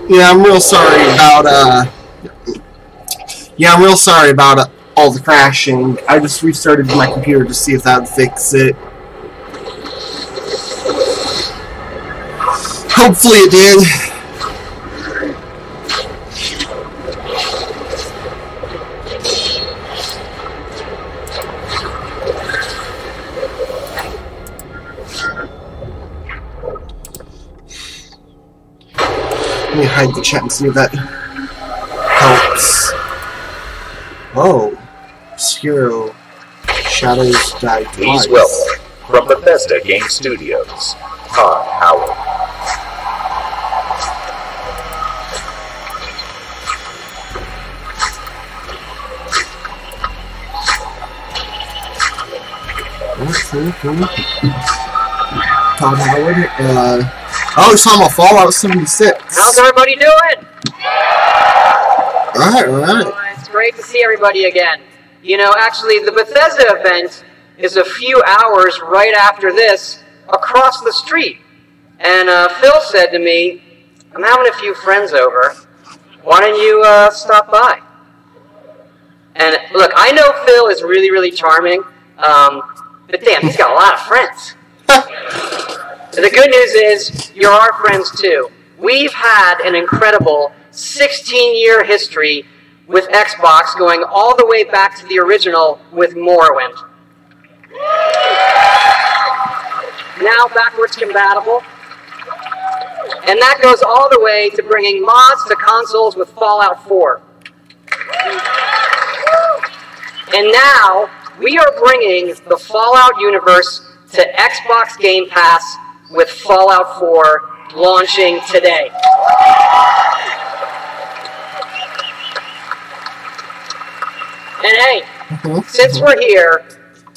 Yeah, I'm real sorry about, I'm real sorry about all the crashing. I just restarted my computer to see if that would fix it. Hopefully it did. Let me hide the chat and see if that helps. Oh, Obscuro Shadows Die Twice. Please welcome, from Bethesda Game Studios, Todd Howard. Todd Howard. Oh, we saw him on Fallout 76. How's everybody doing? Alright. It's great to see everybody again. You know, actually, the Bethesda event is a few hours right after this, across the street. And Phil said to me, I'm having a few friends over. Why don't you stop by? And look, I know Phil is really, really charming, but damn, he's got a lot of friends. The good news is, you're our friends too. We've had an incredible 16-year history with Xbox, going all the way back to the original with Morrowind. Now backwards compatible. And that goes all the way to bringing mods to consoles with Fallout 4. And now, we are bringing the Fallout universe to Xbox Game Pass with Fallout 4 launching today. And hey, since we're here,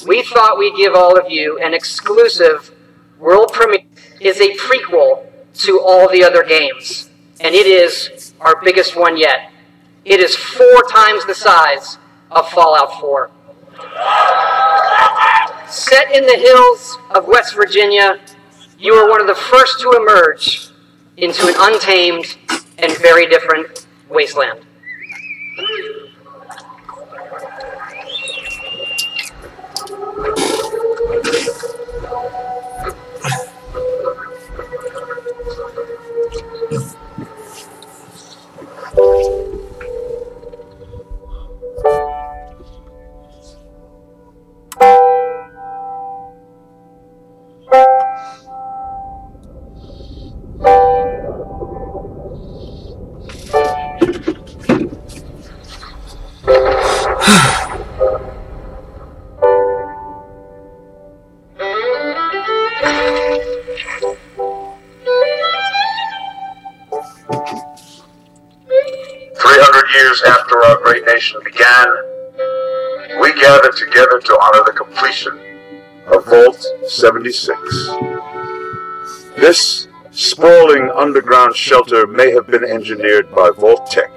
we thought we'd give all of you an exclusive world premiere. Is a prequel to all the other games, and it is our biggest one yet. It is 4 times the size of Fallout 4. Set in the hills of West Virginia, you are one of the first to emerge into an untamed and very different wasteland. After our great nation began, we gathered together to honor the completion of Vault 76. This sprawling underground shelter may have been engineered by Vault Tech,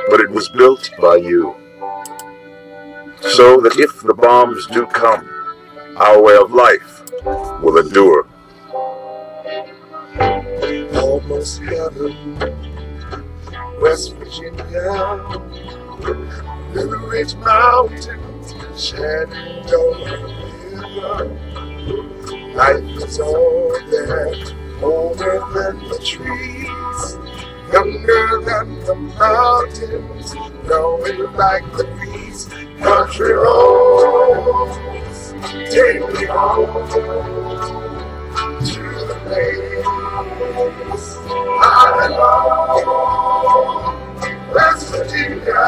but it was built by you. So that if the bombs do come, our way of life will endure. Almost heaven. West Virginia, Blue Ridge Mountains, Shenandoah River. Life is all there, older than the trees, younger than the mountains, blowing like the breeze. Country roads, take me home to the place I belong. West Virginia,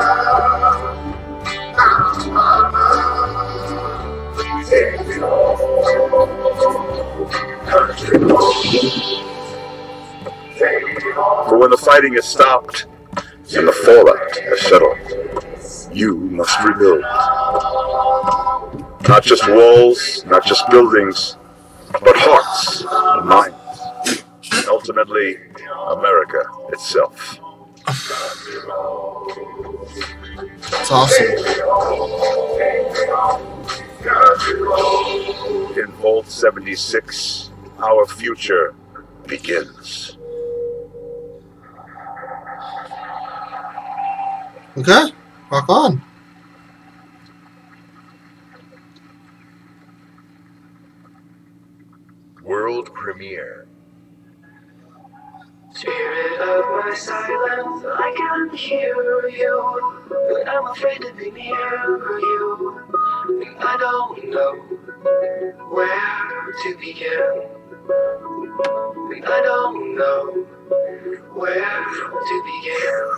take me home. Country roads, take me home. For when the fighting is stopped and the fallout has settled, you must rebuild. Not just walls, not just buildings, but hearts and minds. And ultimately, America itself. It's awesome. In Vault 76, our future begins. Okay, rock on. World premiere. Spirit of my silence, I can hear you, but I'm afraid to be near you, and I don't know where to begin, and I don't know where to begin.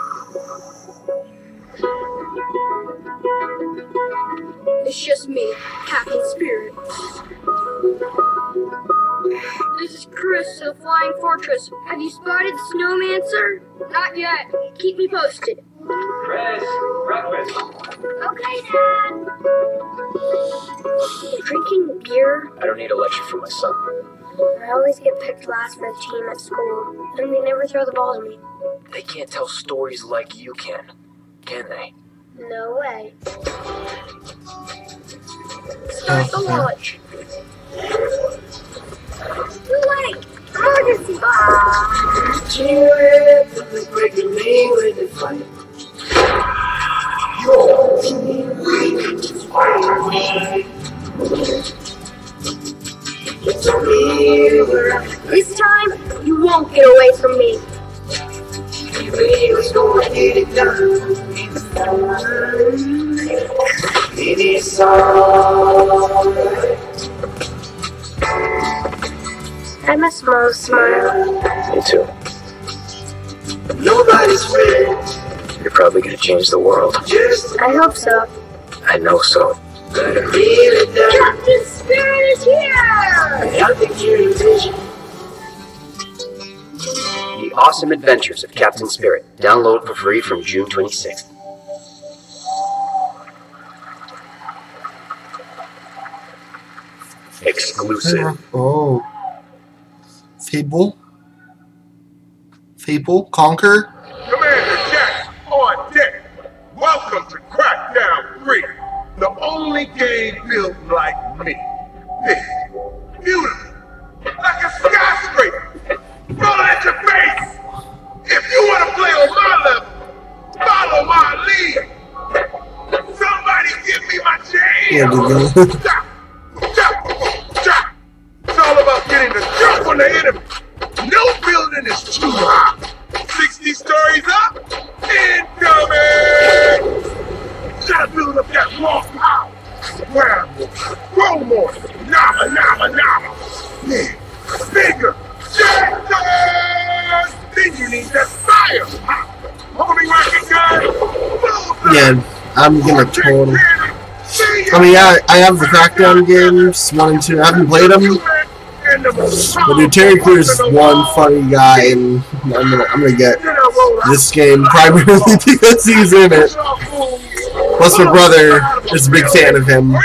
It's just me, Captain Spirit. This is Chris of Flying Fortress. Have you spotted the snowman, sir? Not yet. Keep me posted. Chris, breakfast. Okay, Dad. Drinking beer? I don't need a lecture from my son. I always get picked last for the team at school, and they never throw the ball to me. They can't tell stories like you can they? No way. Start the launch. Wait! Emergency! You're breaking me with the fight. You're weak to fight. It's a mirror. This time, you won't get away from me. It's gonna get it done. It is alright. I miss Mo's smile. Me too. Nobody's friend. You're probably gonna change the world. Just I hope so. I know so. gotta feel it down. Captain Spirit is here! I think you're in vision. The Awesome Adventures of Captain Spirit. Download for free from June 26th. Exclusive. Oh. Fable? Fable? Conquer? Commander Jack on deck. Welcome to Crackdown 3, the only game built like me. This beautiful, like a skyscraper, rolling at your face. If you want to play on my level, follow my lead. Somebody give me my Yeah, jam. dude. Chop, chop, chop. It's all about getting the jump on the enemy. No building is too high. 60 stories up, incoming! Gotta build up that raw power. Grab more, grow more, nama, nama, nama. Yeah, bigger, Jackson! Then you need that fire. Homie rocket gun, Yeah, I'm gonna totally. I mean, yeah, I have the Crackdown games, 1 and 2. I haven't played them. But dude, Terry Crews is one funny guy, and I'm gonna get this game primarily because he's in it. Plus, my brother is a big fan of him,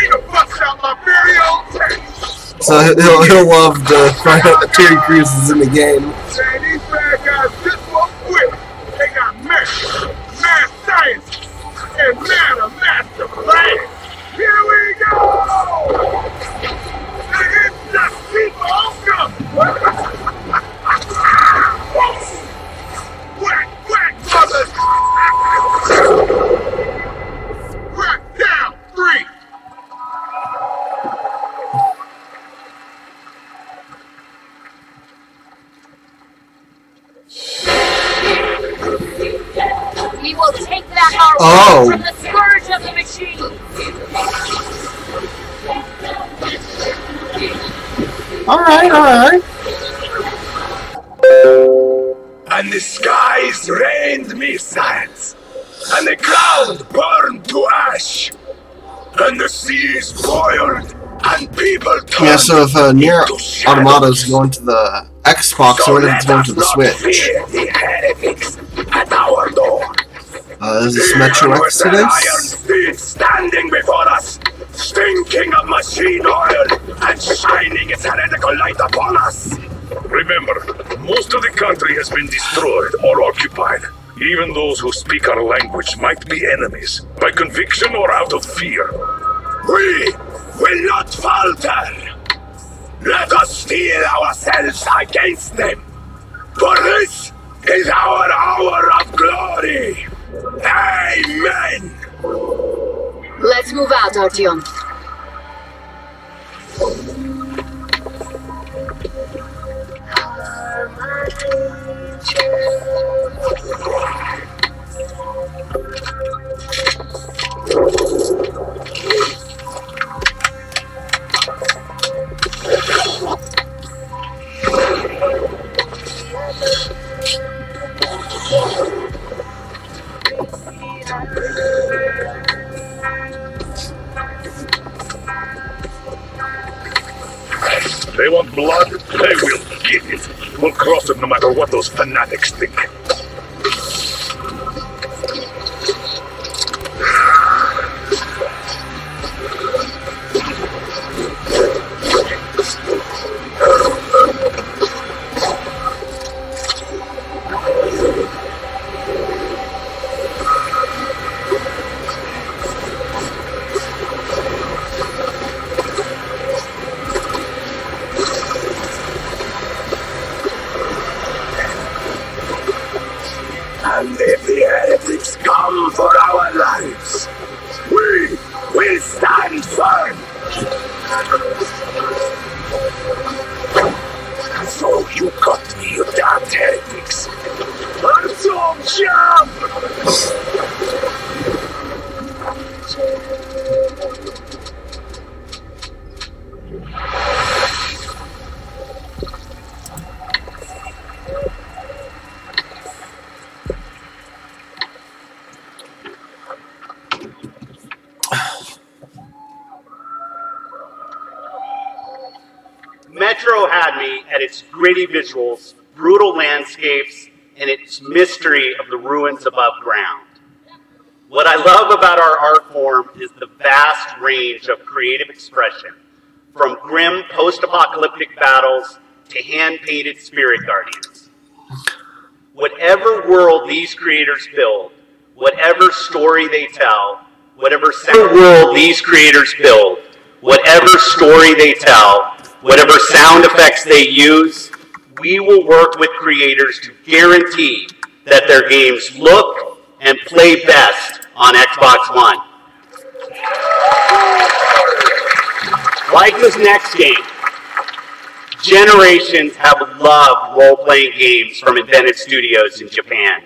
so he'll love the fact that Terry Crews is in the game. These bad guys just won't quit. They got math science, and master plan. Here we go! It's just people come! Whack, whack, brothers! Crackdown 3! We will take back our Oh. world from the scourge of the machine! Alright. And the skies rained missiles, and the ground burned to ash, and the seas boiled, and people turned Yeah, so if Nier into Automata's shadows. going to the Xbox, So or if it's going to the let us not Switch. fear the heretics at our door. Is this Metro With their iron Exodus? feet standing before us, stinking of machine oil and shining its heretical light upon us. Remember, most of the country has been destroyed or occupied. Even those who speak our language might be enemies, by conviction or out of fear. We will not falter. Let us steel ourselves against them. For this is our hour of glory. Amen! Let's move out, Artyom. They want blood? They will get it. We'll cross it no matter what those fanatics think. And if the heretics come for our lives, we will stand firm. So you got me, you damned heretics. I'm so jump! Metro had me at its gritty visuals, brutal landscapes, and its mystery of the ruins above ground. What I love about our art form is the vast range of creative expression, from grim post-apocalyptic battles to hand-painted spirit guardians. Whatever world these creators build, whatever story they tell, whatever sound effects they use, we will work with creators to guarantee that their games look and play best on Xbox One. Like this next game, generations have loved role-playing games from Invented Studios in Japan.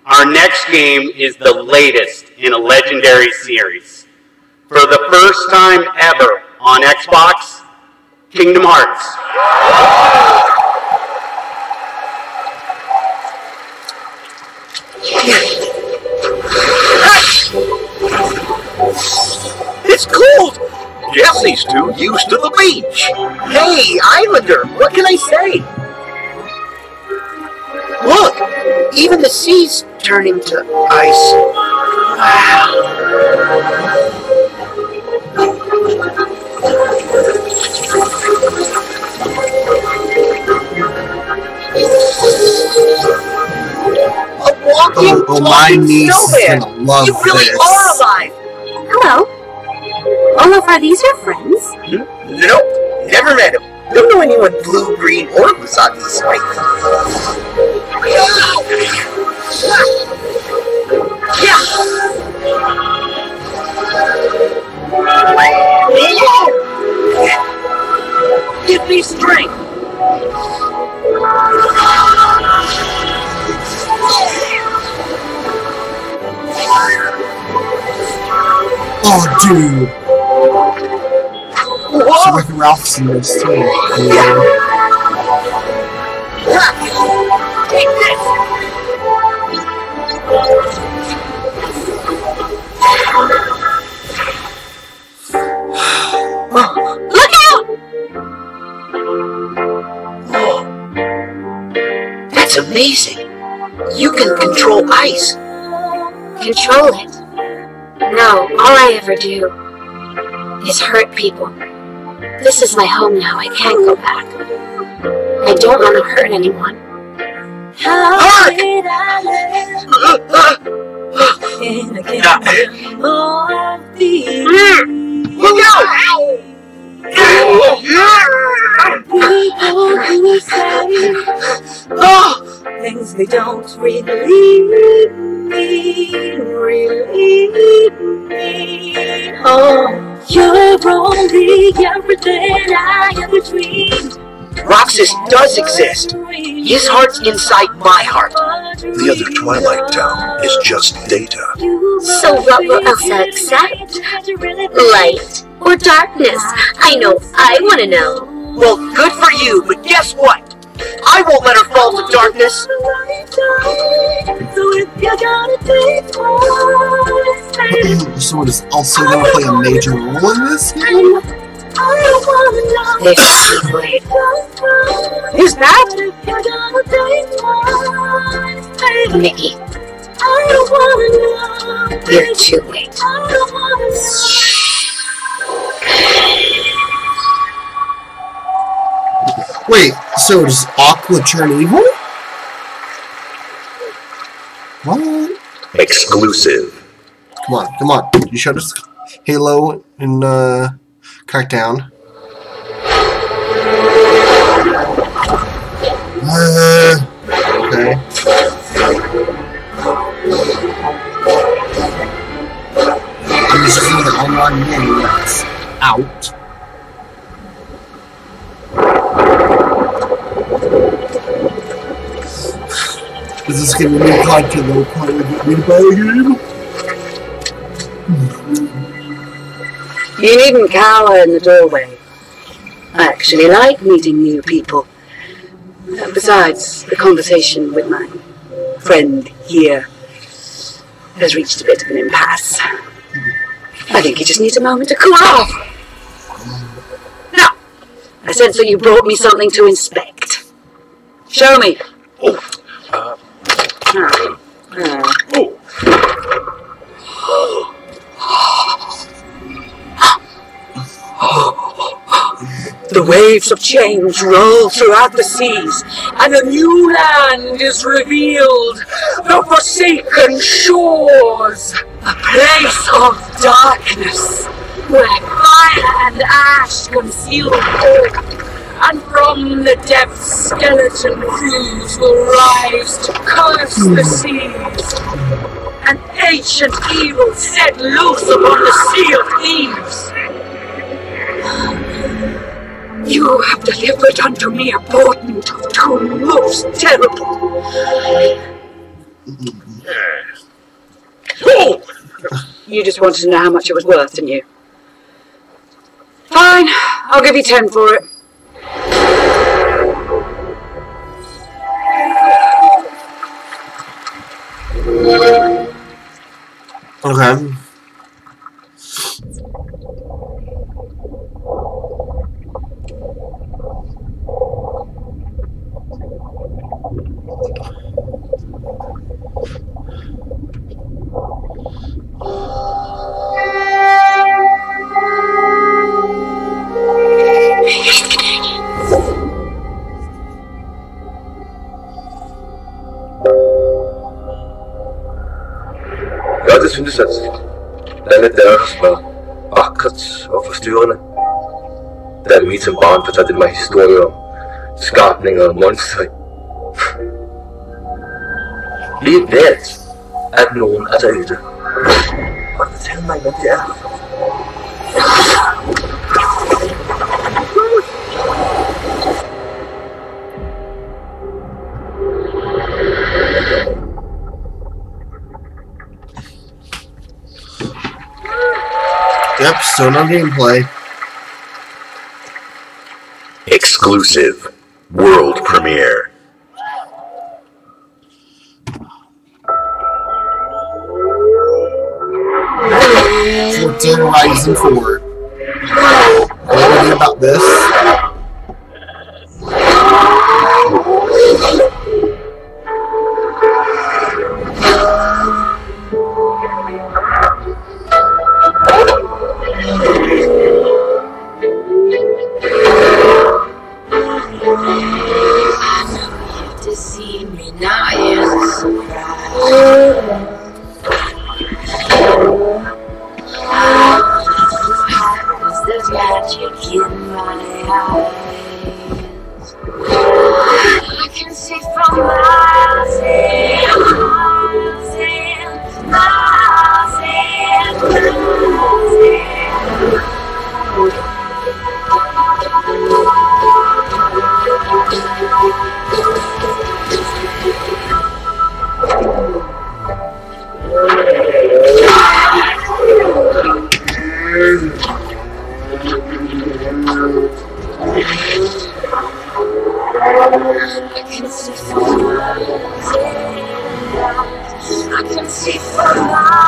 Our next game is the latest in a legendary series. For the first time ever on Xbox, Kingdom Hearts. It's cold! Jesse's too used to the beach. Hey, Islander, what can I say? Look, even the sea's turning to ice. A walking, talking snowman! You really are alive! Hello. Olaf, are these your friends? Nope, never met him. Don't know anyone blue, green, or Usagi Spike. Give me strength! Oh, dude. So with Ralph's in this too. Take this! Look out! Oh. That's amazing. You can control ice. Control it? No, all I ever do is hurt people. This is my home now. I can't go back. I don't want to hurt anyone. Hark! Look out! Oh, things they don't really mean, Oh, you're only everything I ever dreamed. Roxas does exist. His heart's inside my heart. The other Twilight Town is just data. So what will Elsa accept? Light or darkness? I know I want to know. Well, good for you, but guess what? I won't let her fall to darkness. So is Elsa going to play a major role in this game? Who's that? Mickey. You're too late. Wait, so does Aqua turn evil? What? Exclusive. Come on. You showed us Halo in Crackdown. Okay. And this is another online game that's out. Is this going to be new content that will probably get me to buy a game? You needn't cower in the doorway. I actually like meeting new people. Besides, the conversation with my friend here has reached a bit of an impasse. I think he just needs a moment to cool off. Now, I sense that you brought me something to inspect. Show me. The waves of change roll throughout the seas, and a new land is revealed. The forsaken shores, a place of darkness, where fire and ash conceal the hope, and from the depths skeleton crews will rise to curse the seas. An ancient evil set loose upon the Sea of Thieves. You have delivered unto me a portent of doom most terrible. You just wanted to know how much it was worth, didn't you? Fine, I'll give you 10 for it. Okay. Jeg synes, at landet deres var akkurat og forstyrrende. Da vi som barn fortalte mig historier om skabninger og monstre. Vi ved, at nogen er derude. Og fortæl mig, hvem det er. Yep, still no gameplay. Exclusive. World premiere. Forza Horizon 4. What do you about this? I can see from miles I can see flowers I can see flowers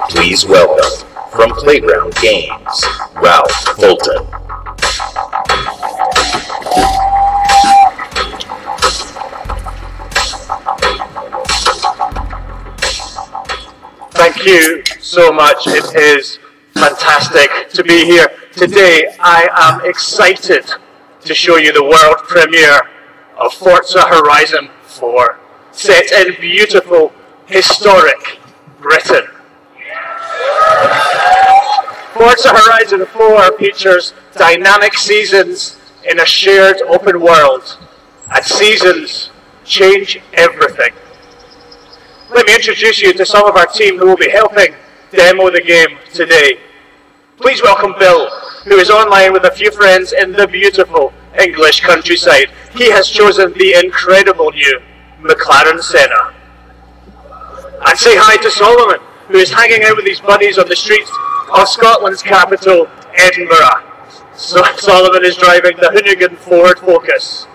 Please welcome, from Playground Games, Ralph Fulton. Thank you so much. It is fantastic to be here. Today I am excited to show you the world premiere of Forza Horizon 4, set in beautiful, historic Britain. Forza Horizon 4 features dynamic seasons in a shared open world, and seasons change everything. Let me introduce you to some of our team who will be helping demo the game today. Please welcome Bill, who is online with a few friends in the beautiful English countryside. He has chosen the incredible new McLaren Senna. And say hi to Solomon, who is hanging out with his buddies on the streets of Scotland's capital, Edinburgh. So Solomon is driving the Hoonigan Ford Focus.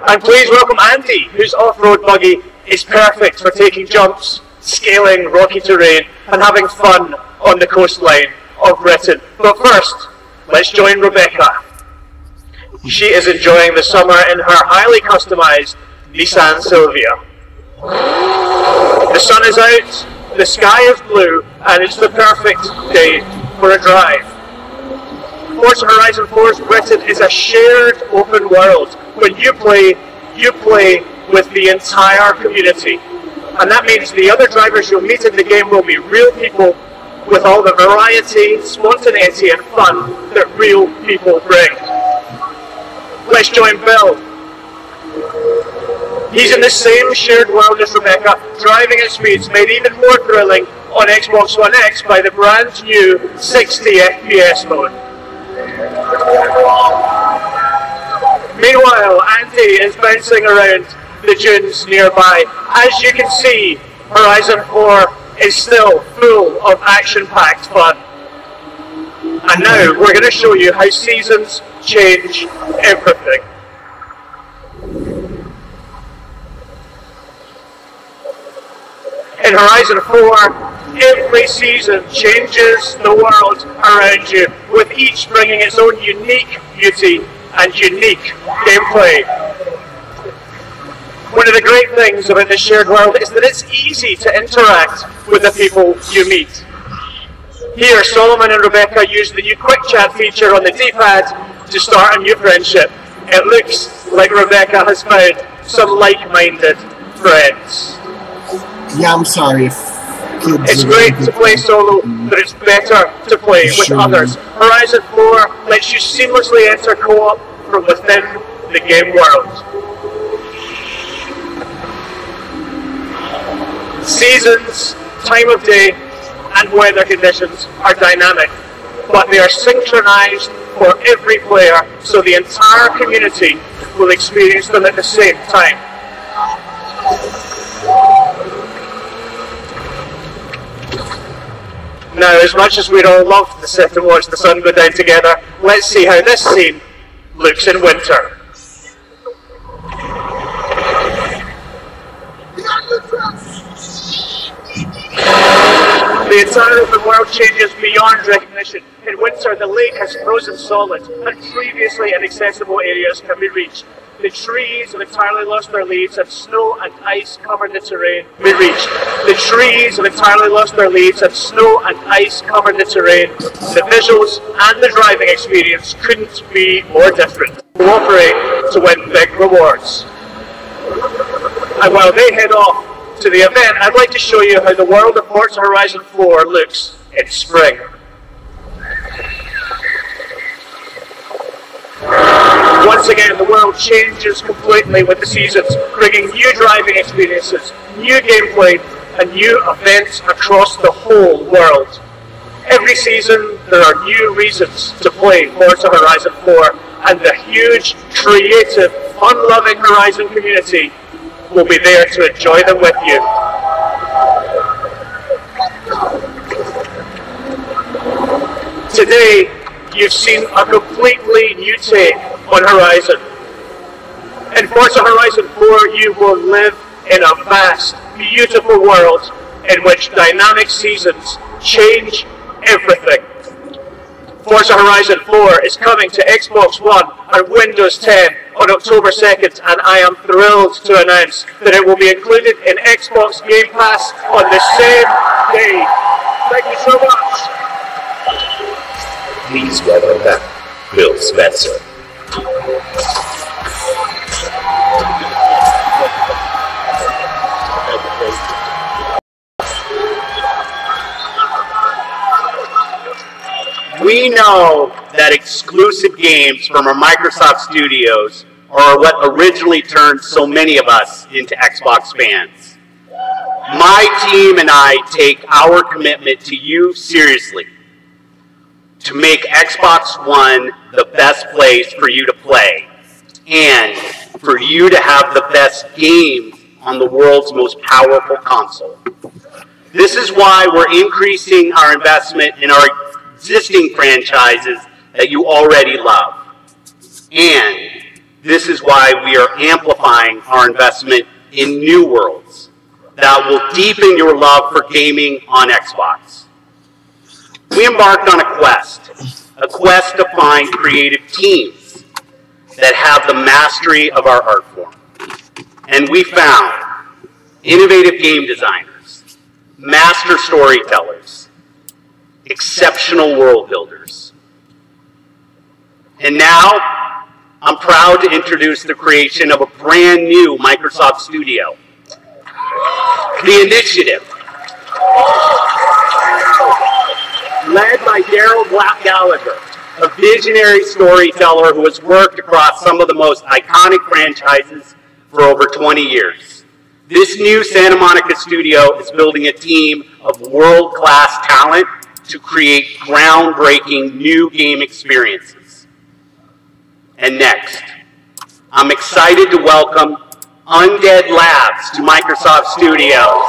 And please welcome Andy, whose off-road buggy is perfect for taking jumps, scaling rocky terrain, and having fun on the coastline of Britain. But first, let's join Rebecca. She is enjoying the summer in her highly customized Nissan Silvia. The sun is out, the sky is blue, and it's the perfect day for a drive. Forza Horizon 4's Britain is a shared open world. When you play with the entire community. And that means the other drivers you'll meet in the game will be real people with all the variety, spontaneity, and fun that real people bring. Let's join Bill. He's in the same shared world as Rebecca, driving at speeds made even more thrilling on Xbox One X by the brand new 60 FPS mode. Meanwhile, Andy is bouncing around the dunes nearby. As you can see, Horizon 4 is still full of action-packed fun. And now we're going to show you how seasons change everything. In Horizon 4, every season changes the world around you, with each bringing its own unique beauty and unique gameplay. One of the great things about this shared world is that it's easy to interact with the people you meet. Here, Solomon and Rebecca use the new quick chat feature on the D-pad to start a new friendship. It looks like Rebecca has found some like-minded friends. Yeah, I'm sorry if kids... It's great to play solo, but it's better to play with others. Horizon 4 lets you seamlessly enter co-op from within the game world. Seasons, time of day, and weather conditions are dynamic, but they are synchronized for every player, so the entire community will experience them at the same time. Now, as much as we'd all love to sit and watch the sun go down together, let's see how this scene looks in winter. The entire open world changes beyond recognition. In winter, the lake has frozen solid, and previously inaccessible areas can be reached. the trees have entirely lost their leaves and snow and ice covered the terrain. Mid-reach. The trees have entirely lost their leaves and snow and ice covered the terrain. The visuals and the driving experience couldn't be more different. Cooperate to win big rewards. And while they head off to the event, I'd like to show you how the world of Forza Horizon 4 looks in spring. Once again, the world changes completely with the seasons, bringing new driving experiences, new gameplay, and new events across the whole world. Every season, there are new reasons to play Forza Horizon 4, and the huge, creative, fun-loving Horizon community will be there to enjoy them with you. Today, you've seen a completely new take on Horizon. In Forza Horizon 4, you will live in a vast, beautiful world in which dynamic seasons change everything. Forza Horizon 4 is coming to Xbox One and Windows 10 on October 2nd, and I am thrilled to announce that it will be included in Xbox Game Pass on the same day. Thank you so much. Please welcome back Phil Spencer. We know that exclusive games from our Microsoft studios are what originally turned so many of us into Xbox fans. My team and I take our commitment to you seriously, to make Xbox One the best place for you to play, and for you to have the best games on the world's most powerful console. This is why we're increasing our investment in our existing franchises that you already love. And this is why we are amplifying our investment in new worlds that will deepen your love for gaming on Xbox. We embarked on a quest to find creative teams that have the mastery of our art form. And we found innovative game designers, master storytellers, exceptional world builders. And now, I'm proud to introduce the creation of a brand new Microsoft studio, The Initiative. Led by Daryl Gallagher, a visionary storyteller who has worked across some of the most iconic franchises for over 20 years. This new Santa Monica studio is building a team of world-class talent to create groundbreaking new game experiences. And next, I'm excited to welcome Undead Labs to Microsoft Studios.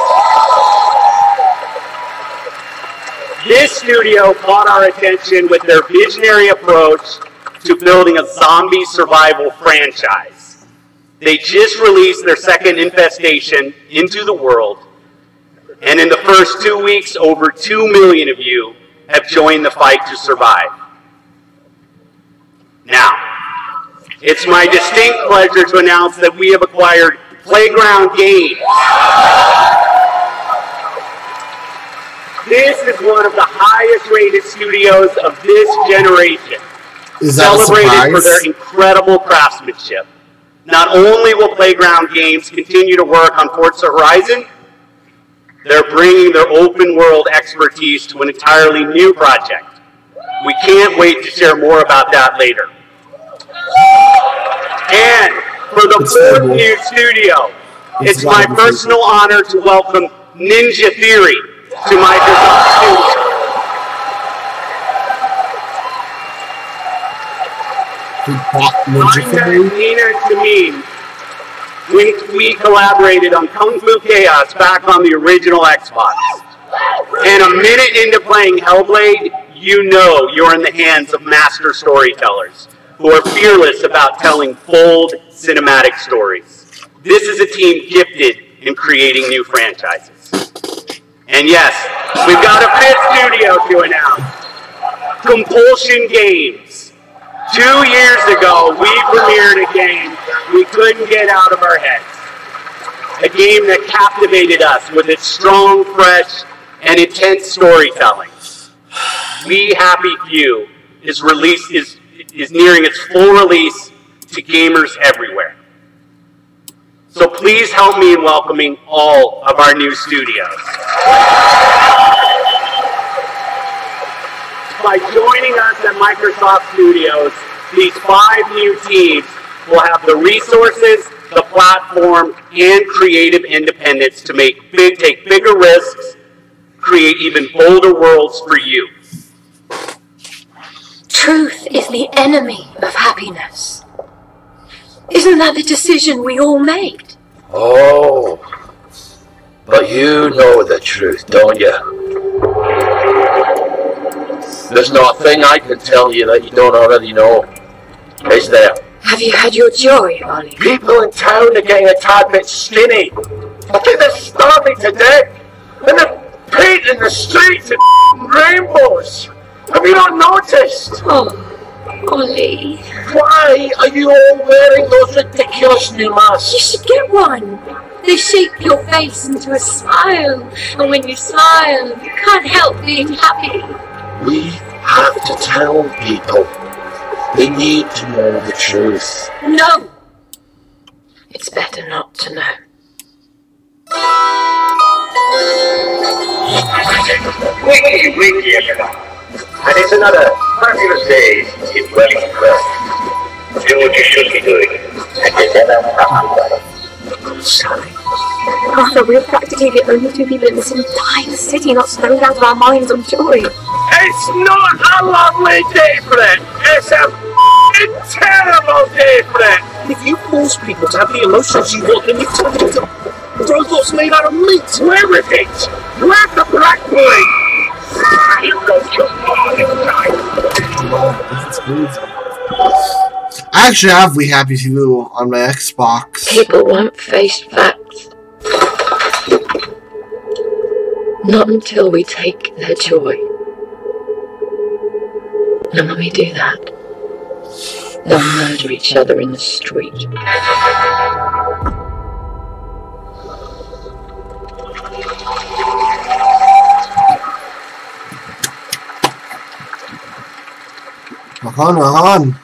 This studio caught our attention with their visionary approach to building a zombie survival franchise. They just released their second Infestation into the world, and in the first 2 weeks, over 2 million of you have joined the fight to survive. Now, it's my distinct pleasure to announce that we have acquired Playground Games. This is one of the highest rated studios of this generation, celebrated for their incredible craftsmanship. Not only will Playground Games continue to work on Forza Horizon, they're bringing their open world expertise to an entirely new project. We can't wait to share more about that later. And for the fourth new studio, it's my personal honor to welcome Ninja Theory to Microsoft Studios. Nina Tamim. We collaborated on Kung Fu Chaos back on the original Xbox. And a minute into playing Hellblade, you know you're in the hands of master storytellers who are fearless about telling bold cinematic stories. This is a team gifted in creating new franchises. And yes, we've got a fifth studio to announce. Compulsion Games. 2 years ago, we premiered a game we couldn't get out of our heads. A game that captivated us with its strong, fresh, and intense storytelling. We Happy Few is nearing its full release to gamers everywhere. So please help me in welcoming all of our new studios. By joining us at Microsoft Studios, these 5 new teams will have the resources, the platform, and creative independence to take bigger risks, create even bolder worlds for you. Truth is the enemy of happiness. Isn't that the decision we all made? Oh, but you know the truth, don't you? There's not a thing I can tell you that you don't already know. Is there? Have you had your joy, Ollie? People in town are getting a tad bit skinny. I think they're starving to death. And they're painting the streets in rainbows. Have you not noticed? Oh, Ollie. Why are you all wearing those ridiculous new masks? You should get one. They shape your face into a smile. And when you smile, you can't help being happy. We have to tell people. They need to know the truth. No! It's better not to know. Wiki, everyone. And it's another fabulous day in Wellington West. Do what you should be doing, and you never have. Sorry. Arthur, we're practically the only 2 people in this entire city not stoned out of our minds on joy. It's not a lovely day, friend. It's a terrible day, friend. If you force people to have the emotions you want, then you turn them into robots made out of meat. Where is it? Where's the black boy? You got your father I actually have We Happy Few on my Xbox. People won't face facts. Not until we take their joy. And when we do that, they'll murder each other in the street. Rock on.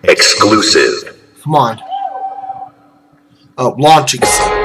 Exclusive. Come on. Oh, launching site.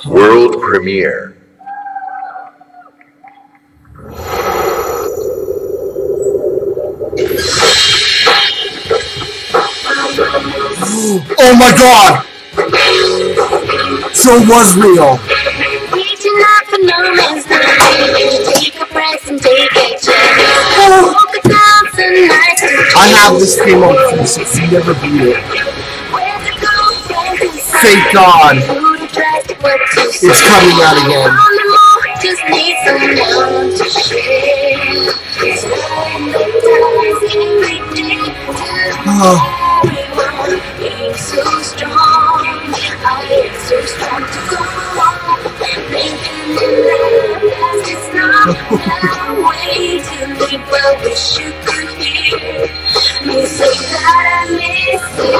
World premiere. Oh my god! So it was real. Reaching out for no man's land. Take a breath and take a chance. Walk it down tonight. I have this game on PC, never beat it. Thank God. It's coming out again. Just need someone to share. Oh. Being so strong, I am so strong to go on. Making the last is not that way to leave. Well, wish you could hear me say that I miss you.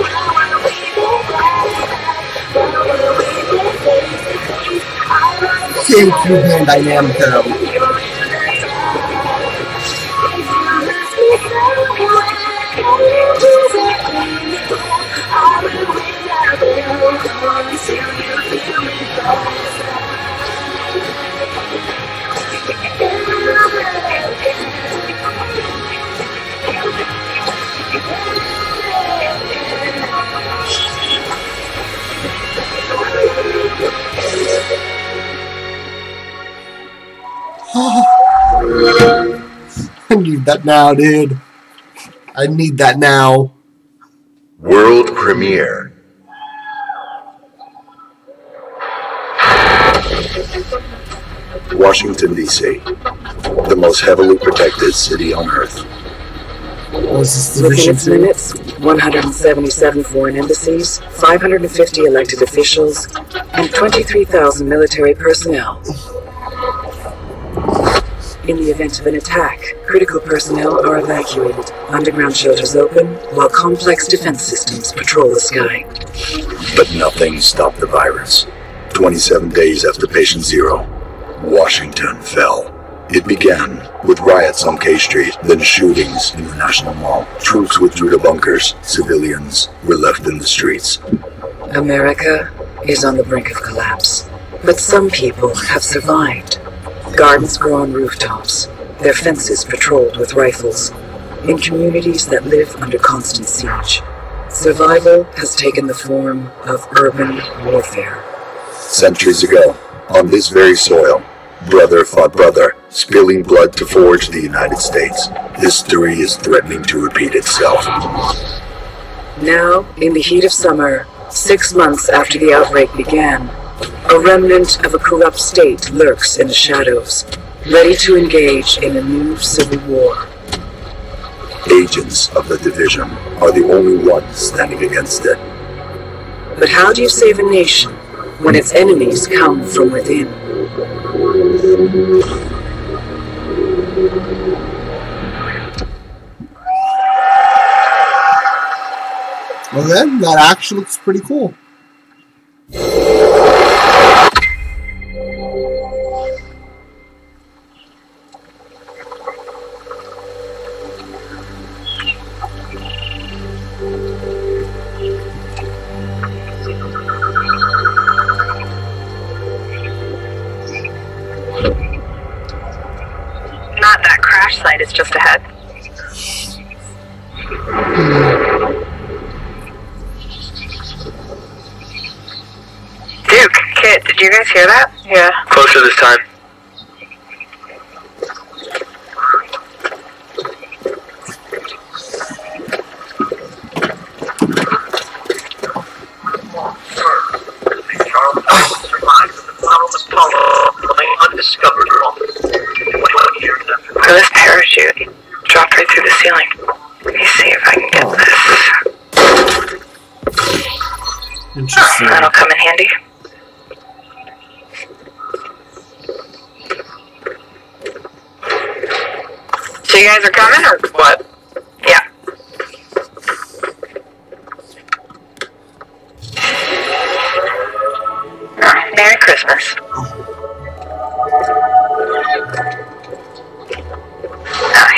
How will we go back? How will we go face to face? Thank you, Bandai Namco. I need that now, dude. I need that now. World premiere. Washington, D.C., the most heavily protected city on Earth. Within its limits, 177 foreign embassies, 550 elected officials, and 23,000 military personnel. In the event of an attack, critical personnel are evacuated, underground shelters open, while complex defense systems patrol the sky. But nothing stopped the virus. 27 days after patient zero, Washington fell. It began with riots on K Street, then shootings in the National Mall. Troops withdrew to bunkers. Civilians were left in the streets. America is on the brink of collapse, but some people have survived. Gardens grow on rooftops, their fences patrolled with rifles, in communities that live under constant siege. Survival has taken the form of urban warfare. Centuries ago, on this very soil, brother fought brother, spilling blood to forge the United States. History is threatening to repeat itself. Now, in the heat of summer, 6 months after the outbreak began, a remnant of a corrupt state lurks in the shadows, ready to engage in a new civil war. Agents of the division are the only ones standing against it. But how do you save a nation when its enemies come from within? Well then, that actually looks pretty cool. Not that crash site is just ahead. Duke, Kit, did you guys hear that? Yeah. Closer this time. For this parachute, dropped right through the ceiling. Let me see if I can get this. Interesting. That'll come in handy. So you guys are coming or what? Yeah. Oh, Merry Christmas.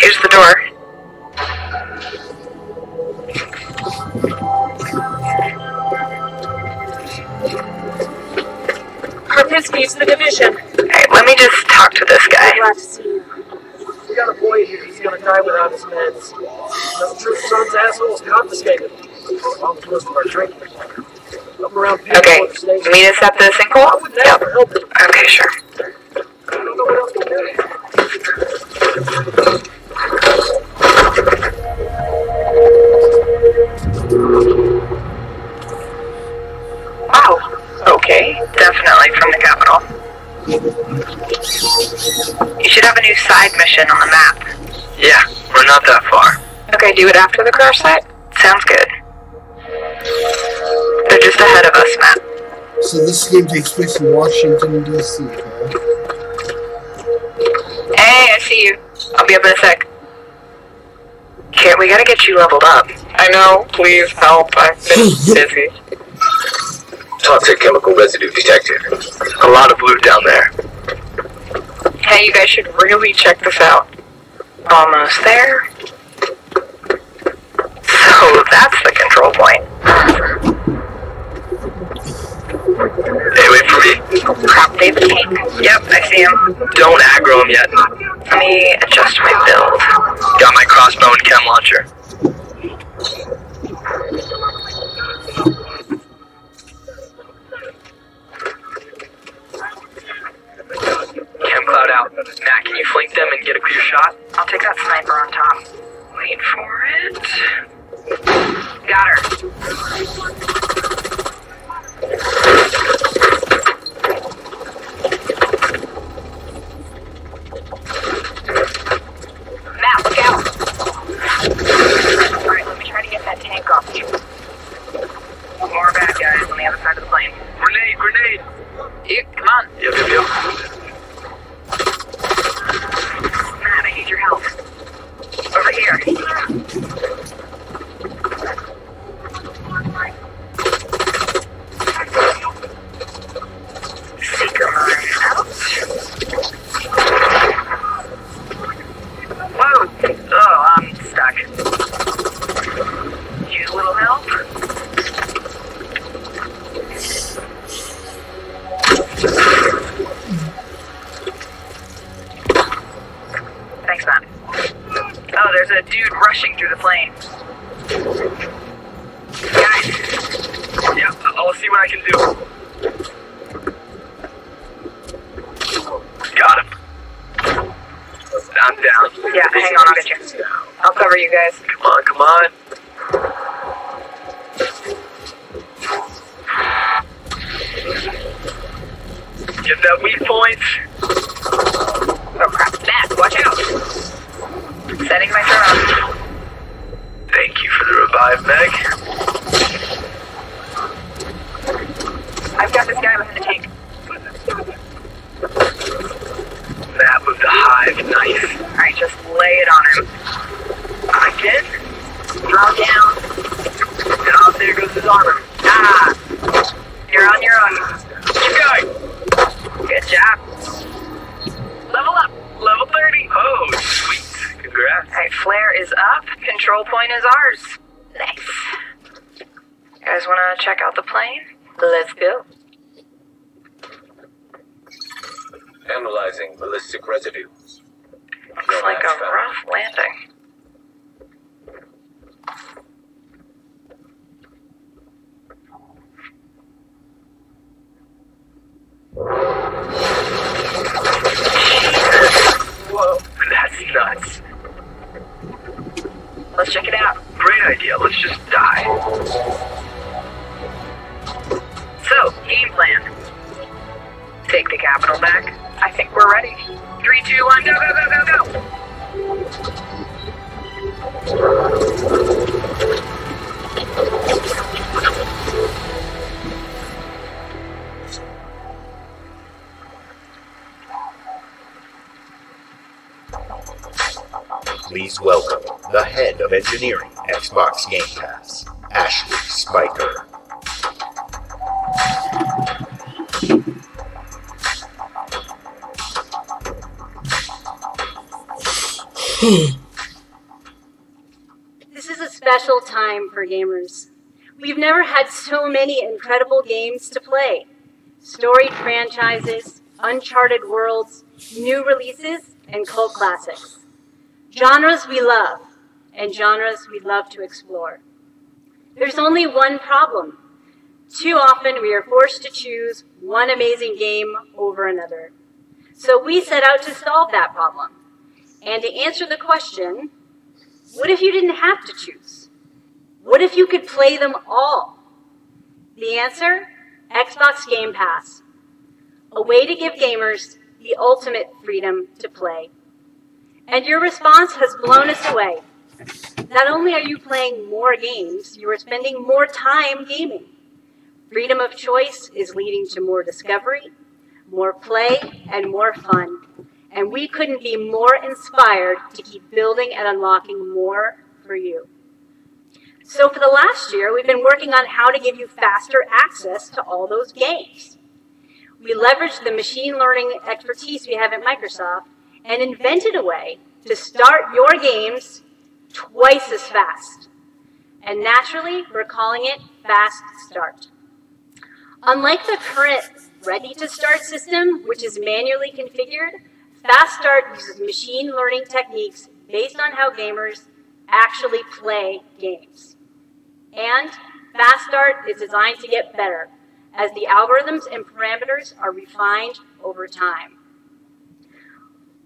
Here's the door. Karpinski's the division. Alright, let me just talk to this guy. Glad to see you. We got a boy here. He's gonna die without his meds. Some true son's assholes confiscated. Along with most of our drinking. Up around Okay, meet us at the sinkhole? Yep. Okay, sure. I don't know what else to do. You should have a new side mission on the map. Yeah, we're not that far. Okay, do it after the crash site? Sounds good. They're just ahead of us, Matt. So this game takes place in Washington, D.C., huh? Hey, I see you. I'll be up in a sec. Kit, we gotta get you leveled up. I know, please help. I've been busy. Toxic chemical residue detected. A lot of loot down there. Hey, you guys should really check this out. Almost there. So that's the control point. Hey, wait for me. Crap, David King. Yep, I see him. Don't aggro him yet. Let me adjust my build. Got my crossbow and chem launcher. Chem cloud out. Matt, can you flank them and get a clear shot? I'll take that sniper on top. Wait for it. Got her. Matt, look out! Alright, let me try to get that tank off you. More bad guys on the other side of the plane. Grenade, grenade! You, come on. Yep. Matt, I need your help. Over here. Seeker mine out. Whoa! Oh, I'm stuck. Use a little help. Thanks, Matt. Oh, there's a dude rushing through the plane. Guys! Yep, I'll see what I can do. Got him. I'm down. Yeah, hang on, I'll get you. I'll cover you guys. Come on. Get that weak point. Oh crap, Matt, watch out! Setting my drone. Thank you for the revive, Meg. I've got this guy behind the tank. Map of the hive, nice. Alright, just lay it on him. Again? Draw down. Oh, there goes his armor. Ah! You're on your own. Keep going. Good job. Level up. Level 30. Oh, sweet. Congrats. Alright, flare is up. Control point is ours. Nice. You guys wanna check out the plane? Let's go. Analyzing ballistic residue. Looks like a rough landing. Whoa, that's nuts. Let's check it out. Great idea, let's just die. So, game plan. Take the capital back. I think we're ready. 3, 2, 1, go, go, go, go, Please welcome the head of engineering, Xbox Game Pass, Ashley Spiker. This is a special time for gamers. We've never had so many incredible games to play. Storied franchises, uncharted worlds, new releases, and cult classics. Genres we love, and genres we love to explore. There's only one problem. Too often we are forced to choose one amazing game over another. So we set out to solve that problem. And to answer the question, what if you didn't have to choose? What if you could play them all? The answer? Xbox Game Pass. a way to give gamers the ultimate freedom to play. And your response has blown us away. Not only are you playing more games, you are spending more time gaming. Freedom of choice is leading to more discovery, more play, and more fun. And we couldn't be more inspired to keep building and unlocking more for you. So for the last year, we've been working on how to give you faster access to all those games. We leveraged the machine learning expertise we have at Microsoft and invented a way to start your games twice as fast. And naturally, we're calling it Fast Start. Unlike the current Ready to Start system, which is manually configured, Fast Start uses machine learning techniques based on how gamers actually play games. And Fast Start is designed to get better as the algorithms and parameters are refined over time.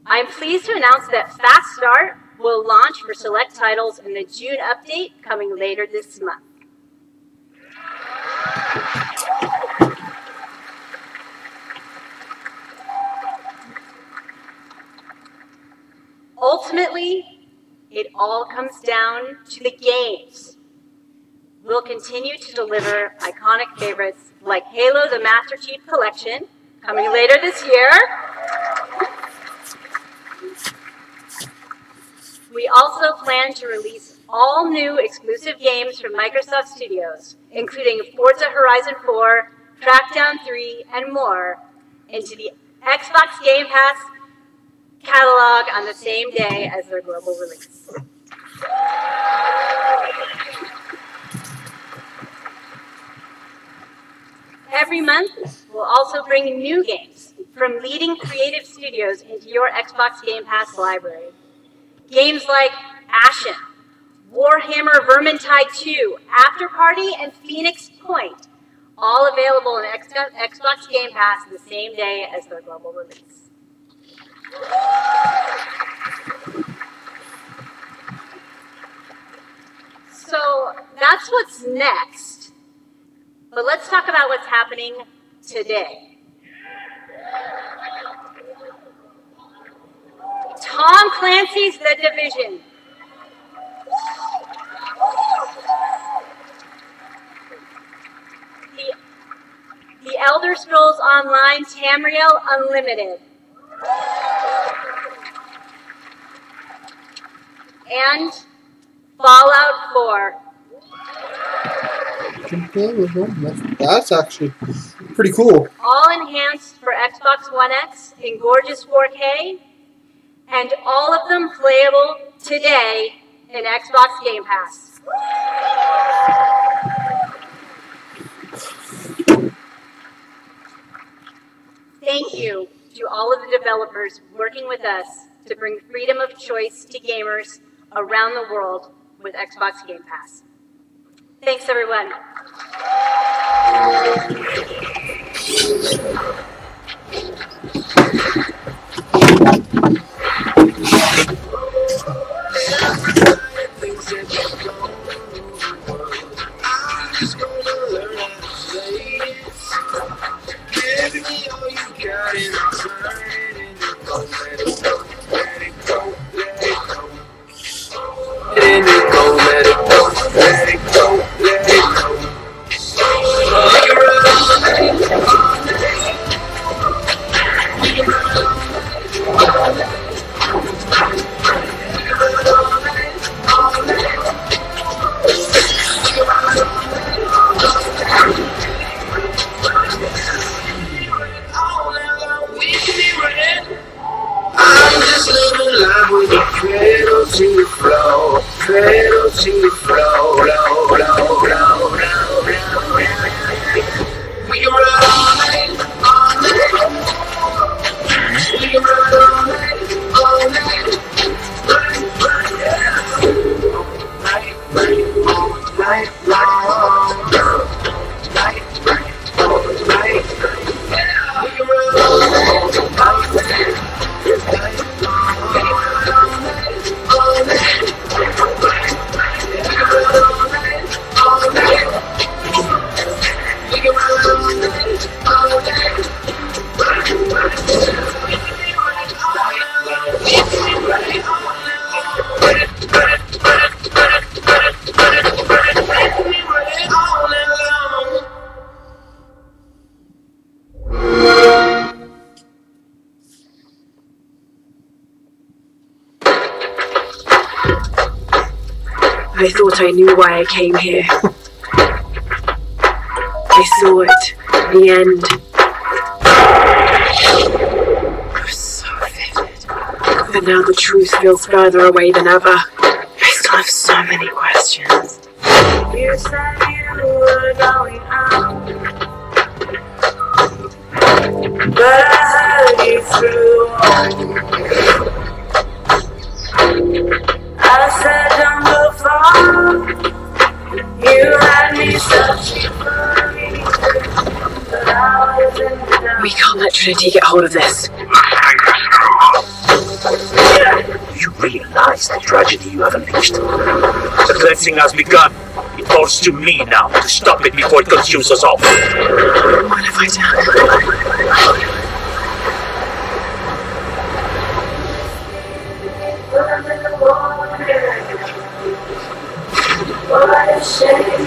I'm pleased to announce that Fast Start will launch for select titles in the June update coming later this month. Ultimately, it all comes down to the games. We'll continue to deliver iconic favorites like Halo the Master Chief Collection, coming later this year. We also plan to release all new exclusive games from Microsoft Studios, including Forza Horizon 4, Crackdown 3, and more, into the Xbox Game Pass catalog on the same day as their global release. Every month, we'll also bring new games from leading creative studios into your Xbox Game Pass library. Games like Ashen, Warhammer Vermintide 2, After Party, and Phoenix Point, all available in Xbox Game Pass the same day as their global release. So that's what's next, but let's talk about what's happening today. Tom Clancy's The Division. The Elder Scrolls Online Tamriel Unlimited. And Fallout 4. That's actually pretty cool. All enhanced for Xbox One X in gorgeous 4K, and all of them playable today in Xbox Game Pass. Thank you to all of the developers working with us to bring freedom of choice to gamers around the world with Xbox Game Pass. Thanks, everyone. I thought I knew why I came here. I saw it. The end. It was so vivid. And now the truth feels further away than ever. I still have so many questions. You said you were going out, but I heard you through. I said don't go far. You had me searching for a reason, but I was in the dark. We can't let Trinity get hold of this. You realize the tragedy you have unleashed? The cleansing has begun. It falls to me now to stop it before it consumes us all. What have I done? What a shame.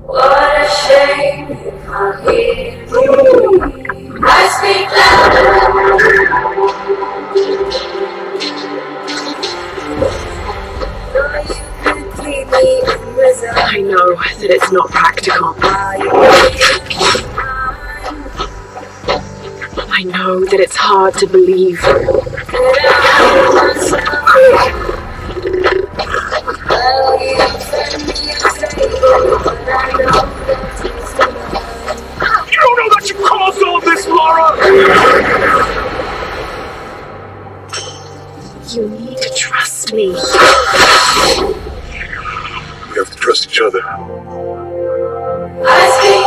What a shame if I hear you. I speak louder. I know that it's not practical. I know that it's hard to believe. You don't know that you caused all this, Laura! You need to trust me. We have to trust each other. I speak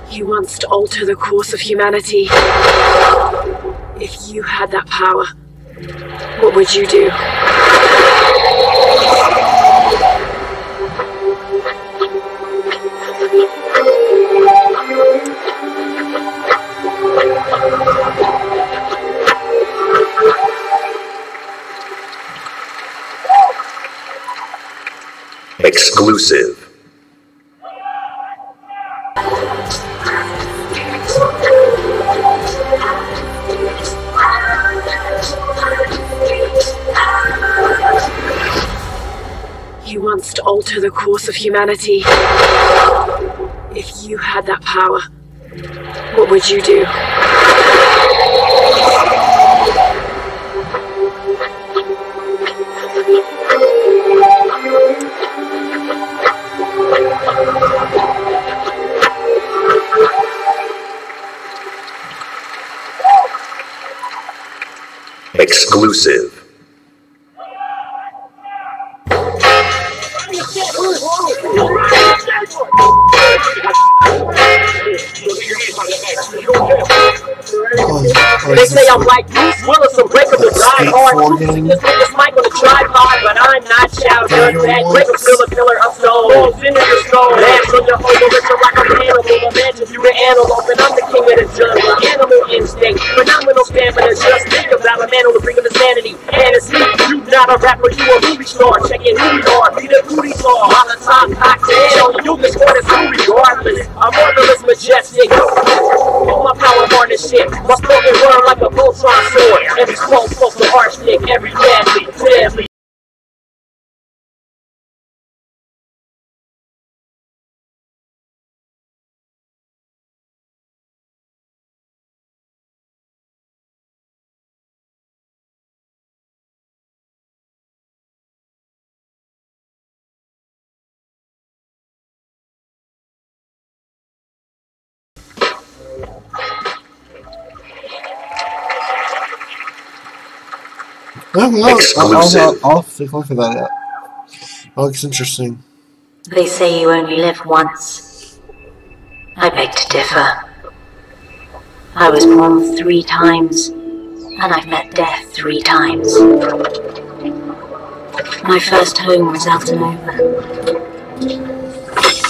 You wants to alter the course of humanity. If you had that power, what would you do? Exclusive. He wants to alter the course of humanity. If you had that power, what would you do? Exclusive. They say I'm like Bruce Willis, unbreakable, die hard. This nigga's mic on the tripod, but I'm not shouting. That break a pillar of stone. Balls into your skull. Lance on your home, it's like a cannibal. Imagine you the antelope, and I'm the king of the jungle. Animal instinct, phenomenal stamina. Just think about a man on the brink of insanity. And it's me, you not a rapper, you a movie star. Checking who we are, be the booty star. On the top cocktail, you can score this who regardless. I'm marvelous, majestic. All my power on this shit. My spoken word like a Voltron sword. Every close to arsenic, every deadly. I'll take a look at that. That looks interesting. They say you only live once. I beg to differ. I was born 3 times, and I've met death 3 times. My first home was Altanova.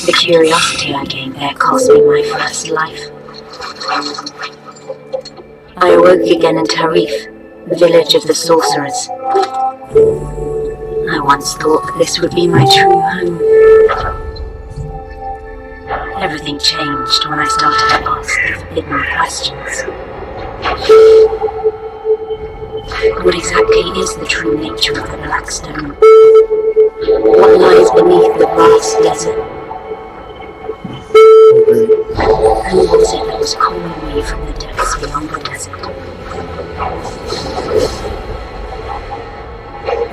The curiosity I gained there cost me my first life. I awoke again in Tarif, the village of the sorcerers. I once thought that this would be my true home. Everything changed when I started to ask the forbidden questions. What exactly is the true nature of the Black Stone? What lies beneath the vast desert? Who was it that was calling me from the depths beyond the desert?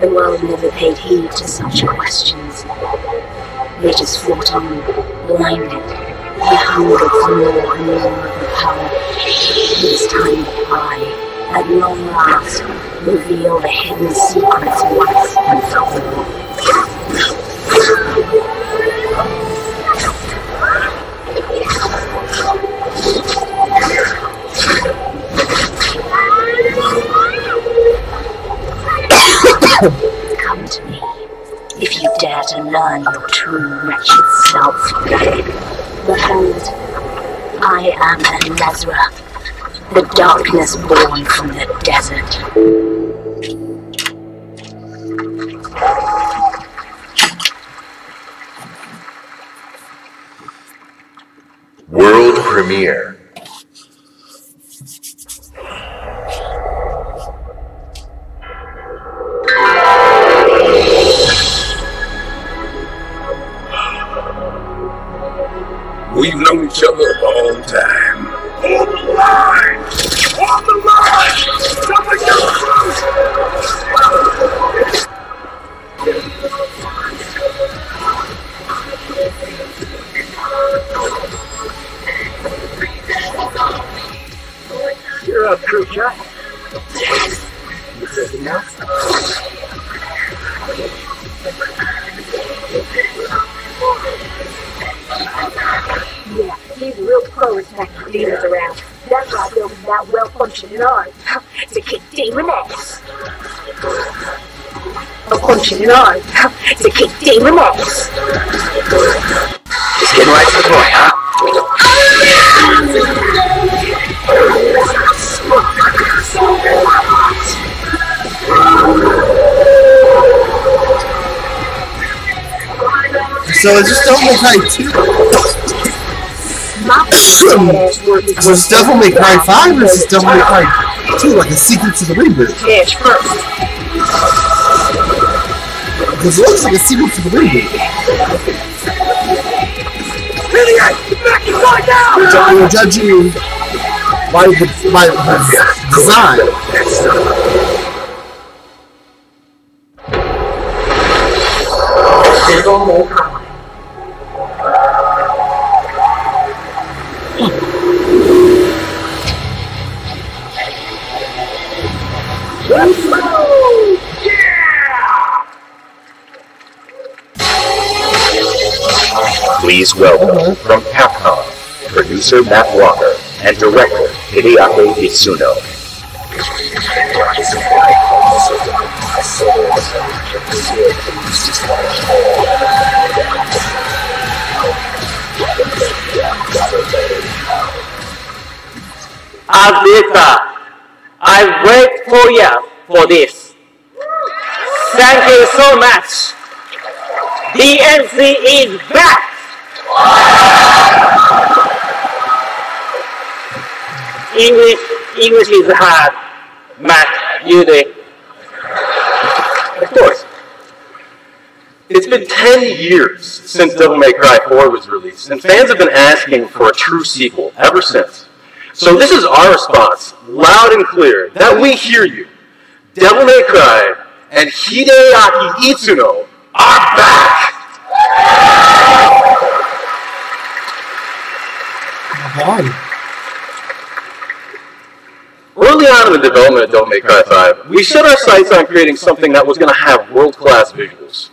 The world never paid heed to such questions. They just fought on, blinded, and hungered for more and more of the power. This time that I, at long last, reveal the hidden secrets once and for all. Come to me, if you dare to learn your true wretched self. Behold, I am An-Nezra, the darkness born from the desert. World premiere. We've known each other a long time. On the line! On the line! Something else close! You're up, crew cut. You said enough? Yeah, he's a real pro respecting demons around. That's why building that well-functioning arm. To kick demon ass. A functioning arm. To kick demon ass. Just getting right to the point, huh? So it's just Devil May Cry 2. So it's Devil May Cry 5 or is it Devil May Cry 2, like a sequel to the reboot? Catch first. Because it looks like a sequel to the reboot. We're judging by the design. Please welcome from Capcom, producer Matt Walker and director Hideaki Itsuno. Alita, I wait for you for this. Thank you so much. DMC is back. English is hard. Matt, you do. Of course. It's been 10 years since Devil May Cry 4 was released, and fans have been asking for a true sequel ever since. So this is our response, loud and clear, that we hear you. Devil May Cry and Hideaki Itsuno are back! Early on in the development of Devil May Cry 5, we set our sights on creating something that was going to have world-class visuals.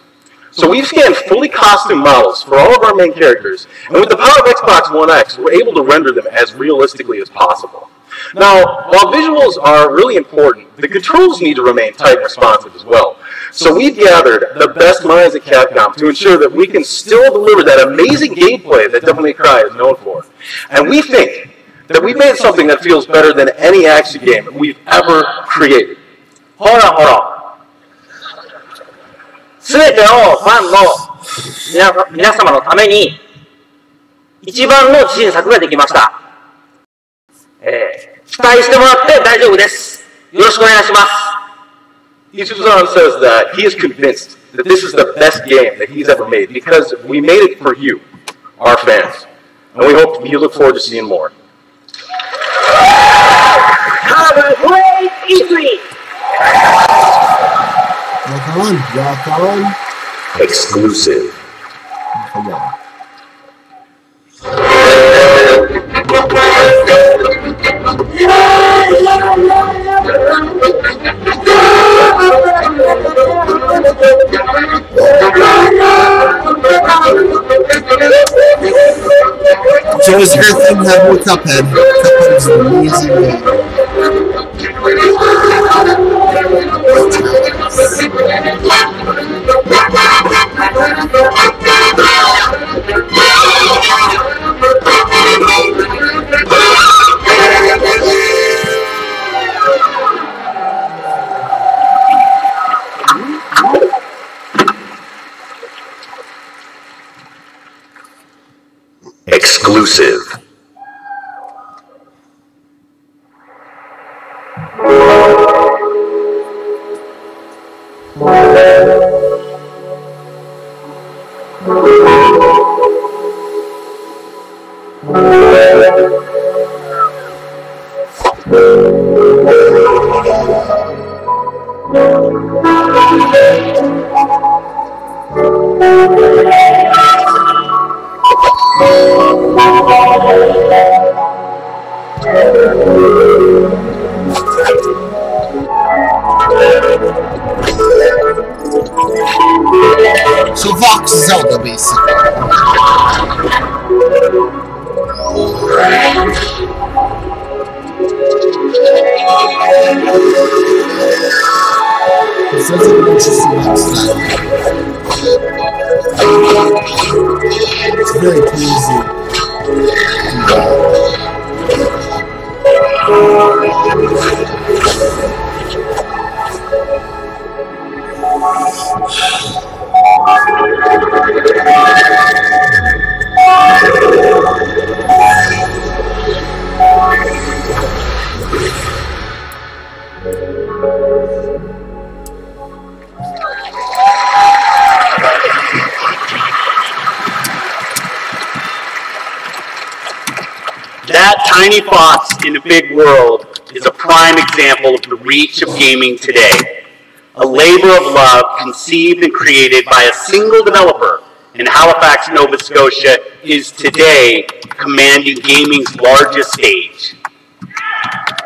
So we've scanned fully costumed models for all of our main characters, and with the power of Xbox One X, we're able to render them as realistically as possible. Now, while visuals are really important, the controls need to remain tight and responsive as well. So we've gathered the best minds at Capcom to ensure that we can still deliver that amazing gameplay that Devil May Cry is known for. And we think that we've made something that feels better than any action game we've ever created. ほらほら。すべてのファンの皆様のために、一番の自信作ができました。期待してもらって大丈夫です。よろしくお願いします。Izuzan says that he is convinced that this is the best game that he's ever made because we made it for you, our fans. And we hope you look forward to seeing more. Have a great E3! Rock on. Exclusive. Come on. So is your thing that with Cuphead? Cuphead is an amazing game. Exclusive. So Vox Zelda, basically. It sounds like an interesting style. It's very pleasing. That tiny fox in a big world is a prime example of the reach of gaming today. A labor of love conceived and created by a single developer in Halifax, Nova Scotia is today commanding gaming's largest stage.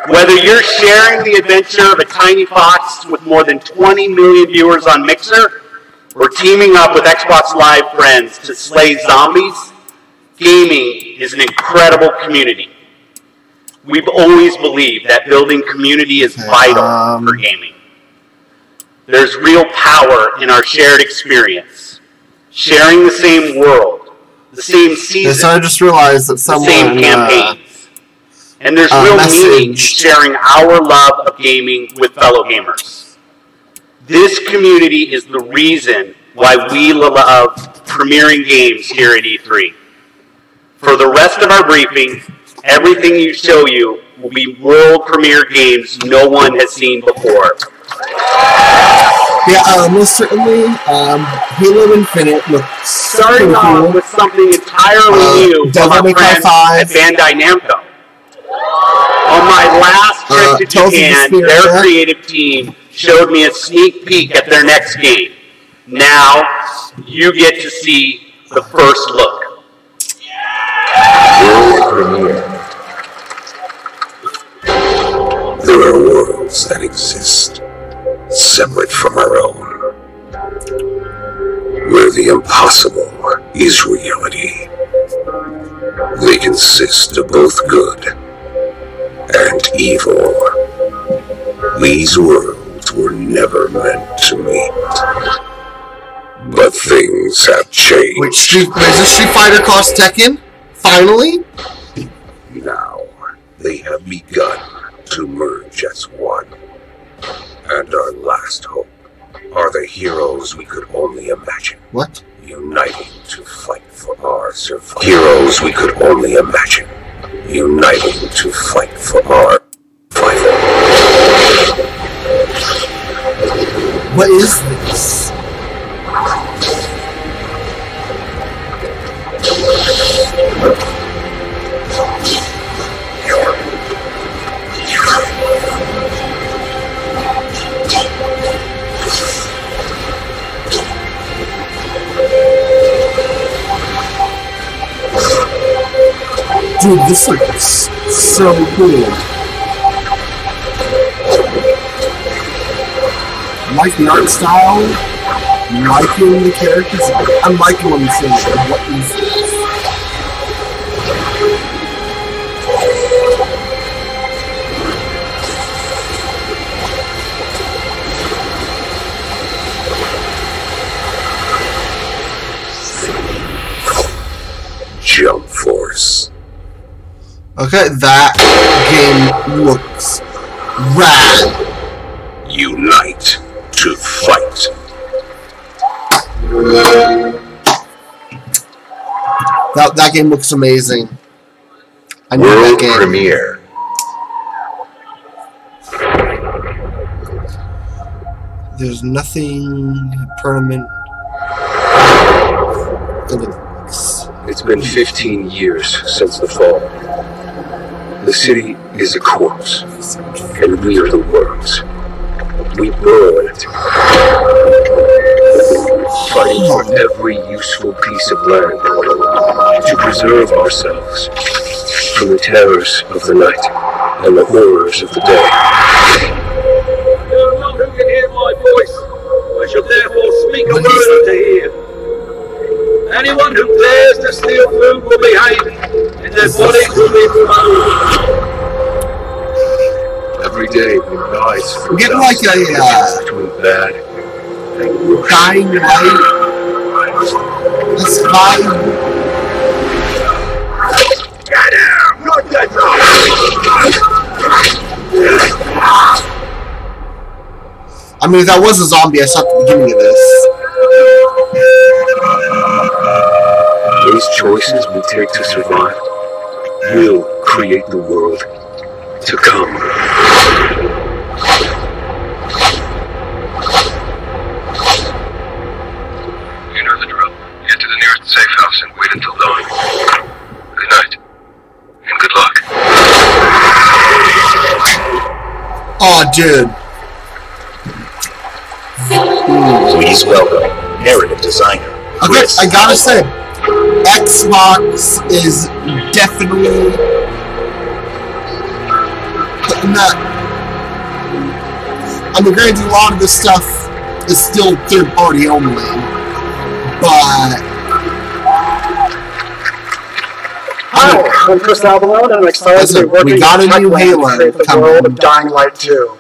Whether you're sharing the adventure of a tiny fox with more than 20 million viewers on Mixer, or teaming up with Xbox Live friends to slay zombies, gaming is an incredible community. We've always believed that building community is vital for gaming. There's real power in our shared experience, sharing the same world, the same season, so I just realized that someone, the same campaigns. And there's real meaning in sharing our love of gaming with fellow gamers. This community is the reason why we love premiering games here at E3. For the rest of our briefing, everything you show you will be world premiere games no one has seen before. Yeah, most certainly. Halo Infinite looks starting off with something entirely new from our friends at Bandai Namco. On my last trip to Japan, their creative team showed me a sneak peek at their next game. Now, you get to see the first look. World premiere. There are worlds that exist separate from our own, where the impossible is reality. They consist of both good and evil. These worlds were never meant to meet. Things have changed. Wait, is this Street Fighter Cross Tekken? Finally? Now, they have begun to merge as one. And our last hope are the heroes we could only imagine. What? Uniting to fight for our survival. Heroes we could only imagine. Uniting to fight for our survival. What is this? Dude, this looks so cool. Like the art style, liking the characters. I'm liking what I'm seeing. What is this? Jump Force. Okay, that game looks rad. Unite to fight. That game looks amazing. I know World that game. premiere. There's nothing permanent. It's been 15 years since the fall. The city is a corpse, and we are the worms. We burrow in it, fighting for every useful piece of land to preserve ourselves from the terrors of the night and the horrors of the day. There are none who can hear my voice. I shall therefore speak a word unto ear. Anyone who dares to steal food will be hanged, and their bodies will be removed. Every day we rise from Get like a between bad and good. dying light. This vibe. Get him! Not that I mean, if that was a zombie, I saw at the beginning of this. Those choices we take to survive will create the world to come. You know the drill. Get to the nearest safe house and wait until dawn. Good night. And good luck. Oh, dude. Please welcome narrative designer. Okay, I gotta say, Xbox is definitely putting that. I mean, granted, a lot of this stuff is still third party only, but. Hi, I'm Chris Avalone, and I'm excited to be working we got with a new Techland Halo to create the coming. world of Dying Light 2.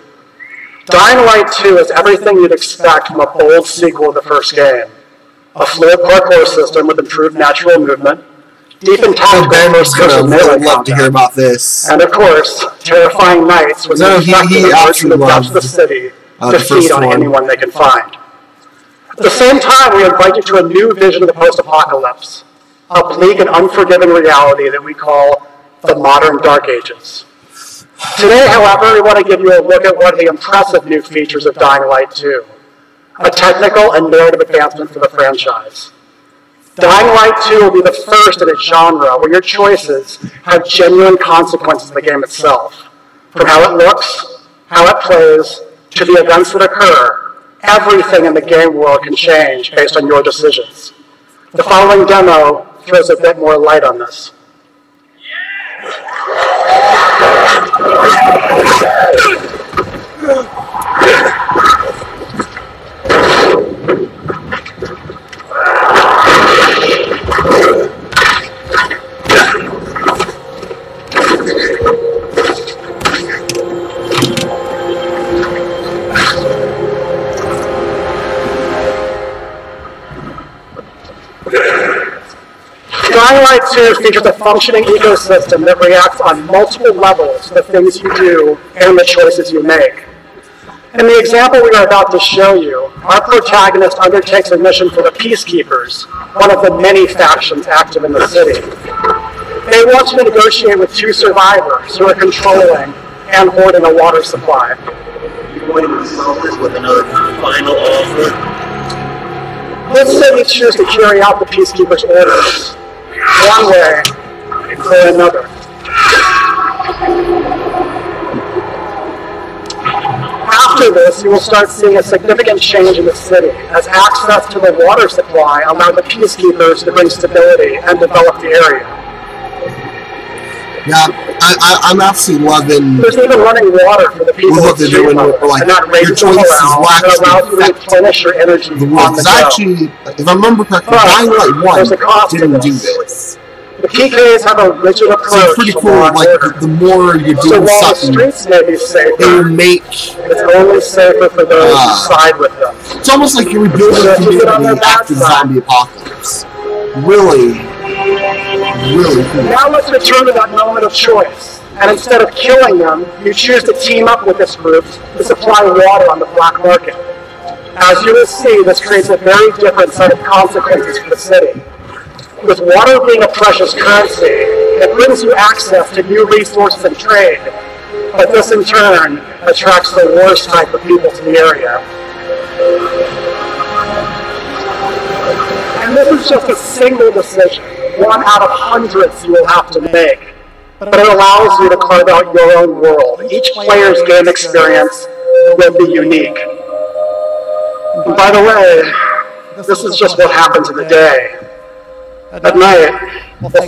Dying Light 2 is everything you'd expect from a bold sequel to the first game. A fluid parkour system with improved natural movement, deep and tactical first-person melee I'd love to hear about this. and of course, terrifying knights with No, no he effective emerge from the absolutely depths of the loves city the to first feed on one. anyone they can find. At the same time, we invite you to a new vision of the post-apocalypse, a bleak and unforgiving reality that we call the modern Dark Ages. Today, however, we want to give you a look at one of the impressive new features of Dying Light 2, a technical and narrative advancement for the franchise. Dying Light 2 will be the first in its genre where your choices have genuine consequences in the game itself. From how it looks, how it plays, to the events that occur, everything in the game world can change based on your decisions. The following demo throws a bit more light on this. Dying Light 2 features a functioning ecosystem that reacts on multiple levels to the things you do and the choices you make. In the example we are about to show you, our protagonist undertakes a mission for the Peacekeepers, one of the many factions active in the city. They want to negotiate with 2 survivors who are controlling and hoarding a water supply. You're going to solve this with another final offer? Let's say we choose to carry out the Peacekeepers' orders, one way or another. After this, you will start seeing a significant change in the city, as access to the water supply allowed the Peacekeepers to bring stability and develop the area. Yeah, I'm absolutely loving. There's even running water for the people what they're doing. Like, and that your choices will actually affect replenish your energy the world. Because actually, if I remember correctly, Dying Light 1 didn't do this. The PKs have a rigid approach. So it's pretty cool. Like the more you're doing something, the streets may be safer, they will make. It's only safer for those who side with them. It's almost like you're rebuilding a community after the zombie apocalypse. Really cool. Now let's return to that moment of choice. And instead of killing them, you choose to team up with this group to supply water on the black market. As you will see, this creates a very different set of consequences for the city. With water being a precious currency, it brings you access to new resources and trade. But this in turn attracts the worst type of people to the area. And this is just a single decision, one out of hundreds you will have to make. But it allows you to carve out your own world. Each player's game experience will be unique. And by the way, this is just what happens in the day. At night,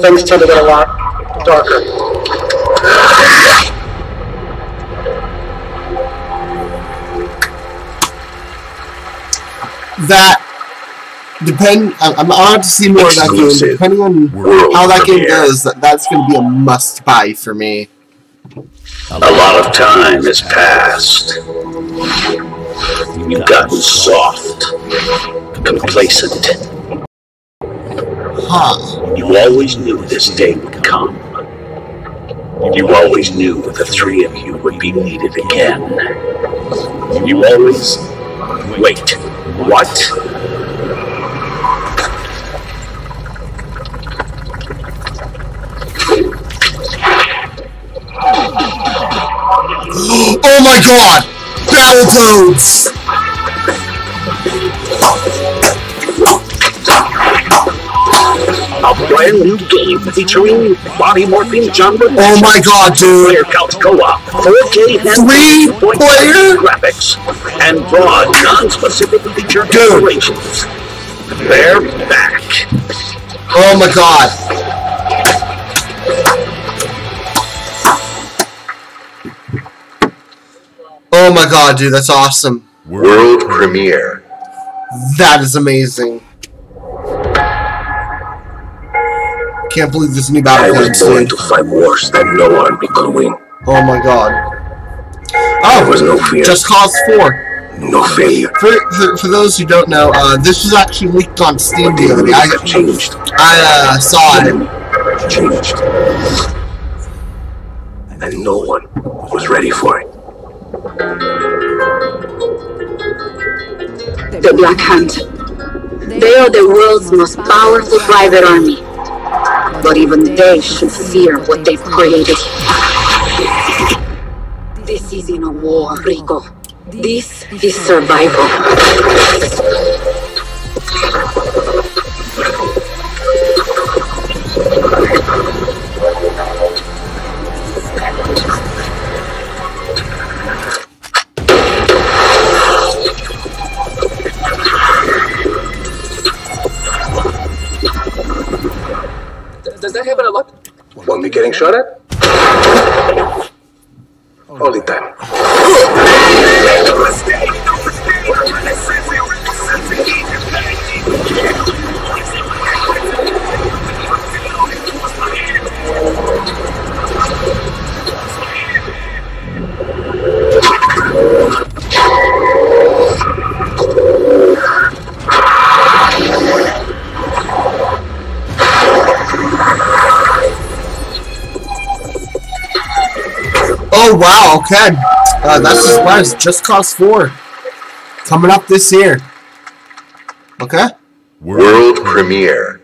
things tend to get a lot darker. I'm on to see more of that game. Depending on how that game goes, that's going to be a must-buy for me. A lot of time has passed. You've gotten soft, complacent. You always knew this day would come. You always knew the 3 of you would be needed again. You always... Wait, what? Oh my god! Battletoads! A brand new game featuring body morphing genre. Oh my god, dude! Player couch co-op, 4K 3-player graphics, and broad, non-specific feature decorations. They're back. Oh my god! Oh my god, dude, that's awesome. World premiere. That is amazing. Can't believe this new Battletoads, I was born to fight wars that no one could win. Oh my god. Oh, there was no fear. Just Cause 4. No failure. For those who don't know, this was actually leaked on Steam the other day. I saw it. Changed. And no one was ready for it. The Black Hand. They are the world's most powerful private army. But even they should fear what they've created. This isn't a war, Rico. This is survival. Does that happen a lot? Won't be getting shot at? All the time. Oh wow, okay. That's the surprise. Just Cause 4. Coming up this year. Okay. World premiere.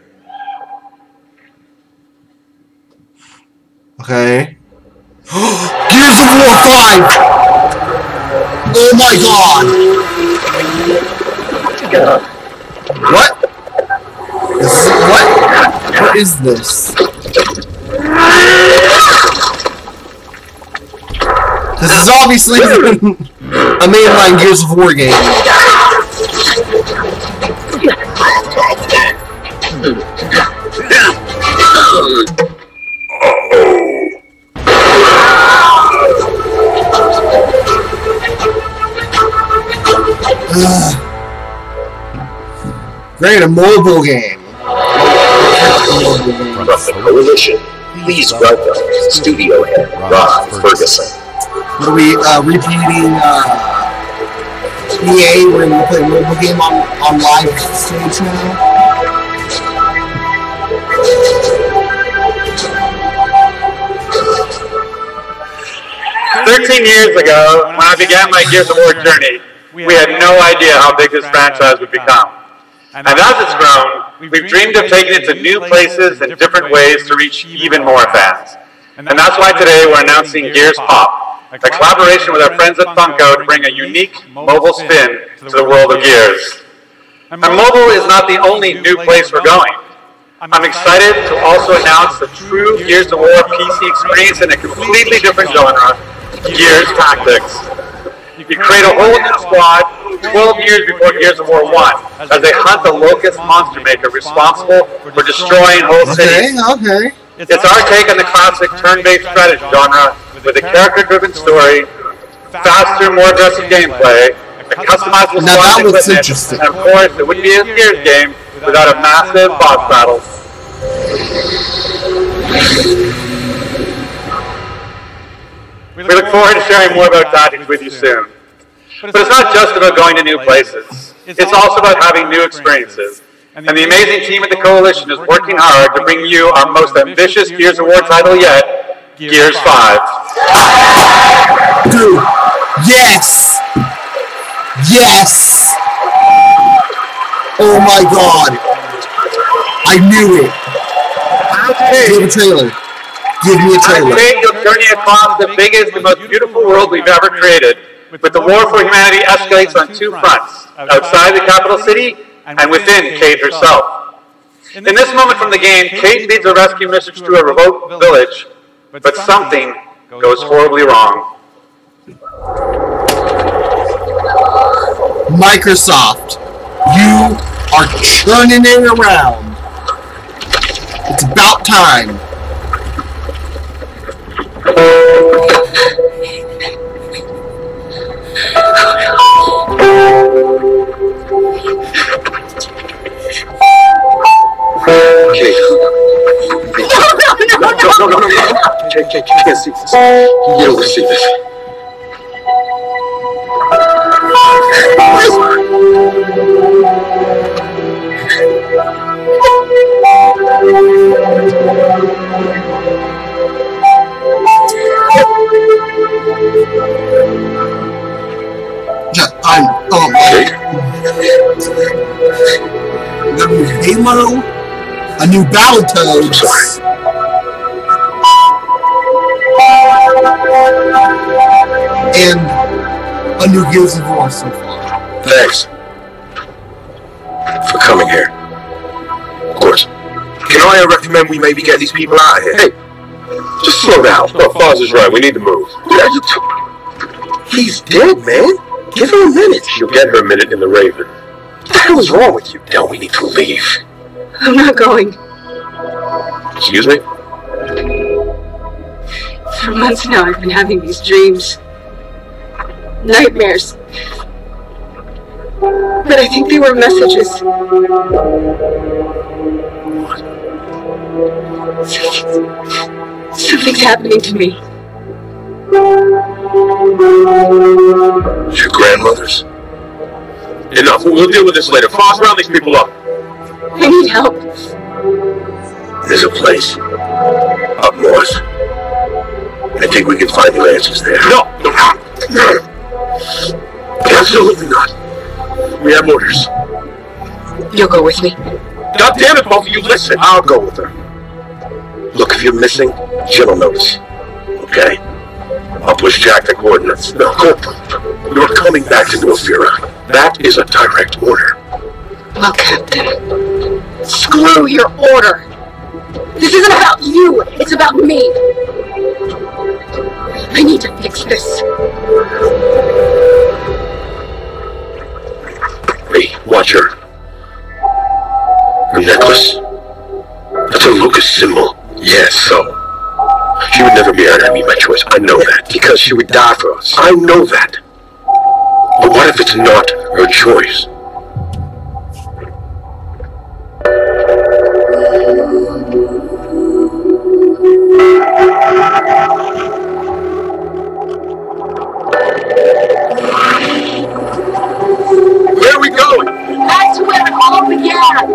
Okay. Gears of War 5! Oh my god! What? What is this? This is obviously a mainline Gears of War game. Great, a mobile game. From the Coalition, please welcome studio head Rob Ferguson. Are we repeating EA? We're going to play a mobile game on live stage now? 13 years ago, when I began my Gears of War journey, we had no idea how big this franchise would become. And as it's grown, we've dreamed of taking it to new places and different ways to reach even more fans. And that's why today we're announcing Gears Pop, a collaboration with our friends at Funko to bring a unique mobile spin to the world of Gears. And mobile is not the only new place we're going. I'm excited to also announce the true Gears of War PC experience in a completely different genre, Gears Tactics. You create a whole new squad 12 years before Gears of War 1 as they hunt the Locust Monster Maker responsible for destroying whole cities. Okay. It's our take on the classic turn-based strategy genre with a character-driven story, faster, more aggressive gameplay, a customizable squad equipment, and of course, it wouldn't be a Gears game without a massive boss battle. We look forward to sharing more about Tactics with you soon. But it's not just about going to new places. It's also about having new experiences. And the amazing team at the Coalition is working hard to bring you our most ambitious Gears of War title yet, Gears 5. Dude, yes! Yes! Oh my god! I knew it! Give me a trailer. Give me a trailer. Today you'll journey across the biggest and most beautiful world we've ever created, with the war for humanity escalates on two fronts, outside the capital city and within Cayde herself. In this moment from the game, Cayde leads a rescue mission to a remote village, but something goes horribly wrong. Microsoft, you are churning it around. It's about time. Cayde. No. Cayde, you can't see this. You don't want to see this. We got a new Halo, a new Battletoads, and a new Gears of War so far. Thanks for coming here. Of course. Can I recommend we maybe get these people out of here? Hey, just slow down. Oh, Foz is right. We need to move. He's dead, man. Give her a minute. She'll get her a minute in the Raven. What the hell is wrong with you? Now we need to leave. I'm not going. Excuse me? For months now I've been having these dreams. Nightmares. But I think they were messages. Something's happening to me. Your grandmother's? Enough. We'll deal with this later. Foz, round these people up. I need help. There's a place up north. I think we can find the answers there. No! Absolutely not. We have orders. You'll go with me? God damn it, both of you, listen! I'll go with her. Look, if you're missing, Jill'll notice. Okay? I'll push Jack the coordinates. No, you're coming back to Norfira. That is a direct order. Well, Captain, screw your order. This isn't about you, it's about me. I need to fix this. Hey, watch her. Her necklace? That's a Lucas symbol. Yes, so. She would never be our enemy by choice. I know that. Because she would die for us. I know that. But what if it's not her choice? Where are we going? Back to where it all began.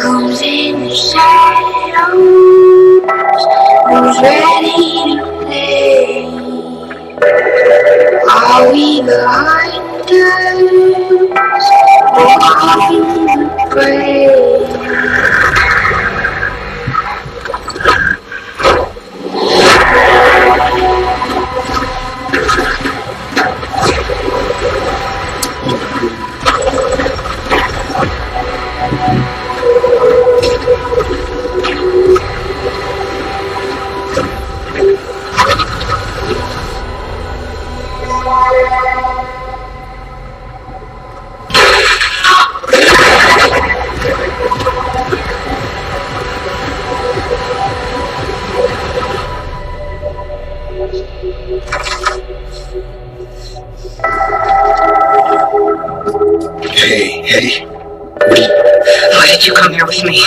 Who's in the shadows? Who's ready to play? Are we the hunters? Or are we the prey? Hey. Why did you come here with me?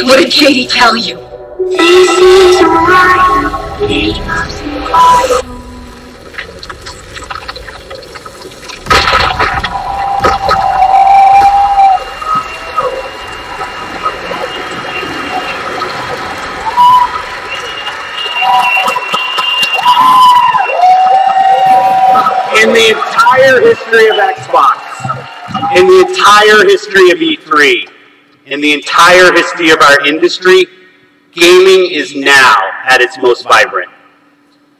What did Katie tell you? This is why he must quiet. In the entire history of Xbox, in the entire history of E3, in the entire history of our industry, gaming is now at its most vibrant.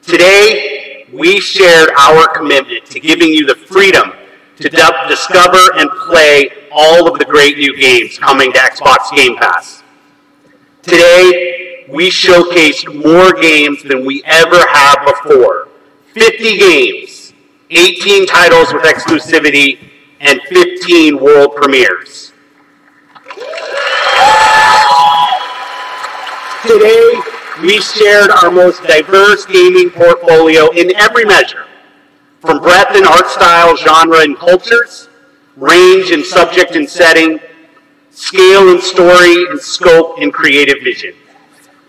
Today, we shared our commitment to giving you the freedom to discover and play all of the great new games coming to Xbox Game Pass. Today, we showcased more games than we ever have before. 50 games, 18 titles with exclusivity, and 15 world premieres. Today, we shared our most diverse gaming portfolio in every measure, from breadth and art style, genre and cultures, range and subject and setting, scale and story and scope and creative vision.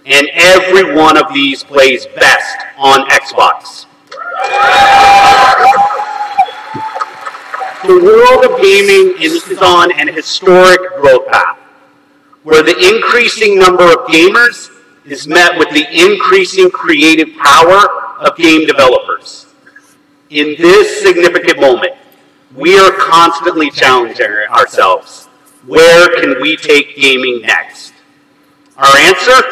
And every one of these plays best on Xbox. The world of gaming is on an historic growth path, where the increasing number of gamers is met with the increasing creative power of game developers. In this significant moment, we are constantly challenging ourselves. Where can we take gaming next? Our answer?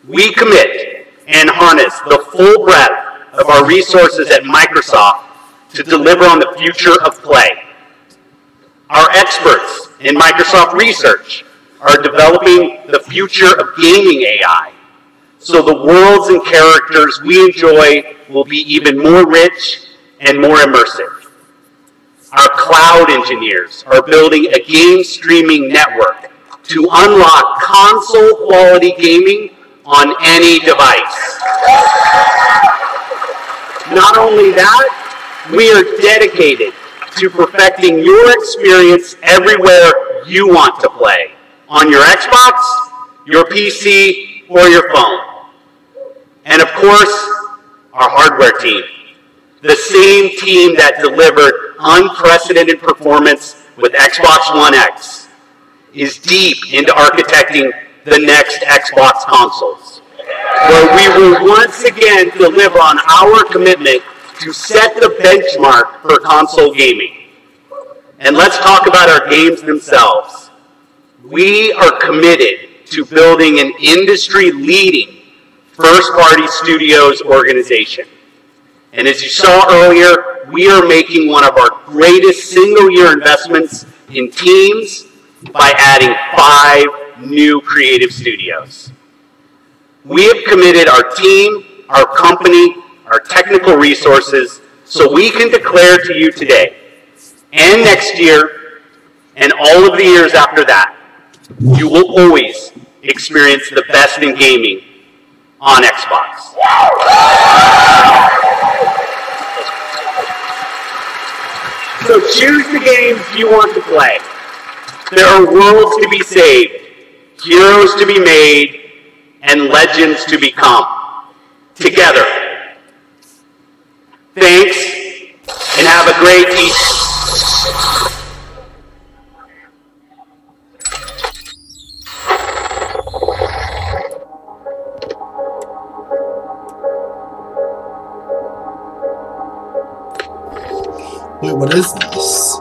We commit and harness the full breadth of our resources at Microsoft to deliver on the future of play. Our experts in Microsoft Research are developing the future of gaming AI, so the worlds and characters we enjoy will be even more rich and more immersive. Our cloud engineers are building a game streaming network to unlock console-quality gaming on any device. Not only that, we are dedicated to perfecting your experience everywhere you want to play, on your Xbox, your PC, or your phone. And of course, our hardware team, the same team that delivered unprecedented performance with Xbox One X, is deep into architecting the next Xbox consoles. where we will once again deliver on our commitment to set the benchmark for console gaming. And let's talk about our games themselves. We are committed to building an industry-leading first-party studios organization. And as you saw earlier, we are making one of our greatest single-year investments in teams by adding 5 new creative studios. We have committed our team, our company, our technical resources, so we can declare to you today, and next year, and all of the years after that, you will always experience the best in gaming on Xbox. So choose the games you want to play. There are worlds to be saved, heroes to be made, and legends to become. Together. Thanks, and have a great Easter. Wait, what is this?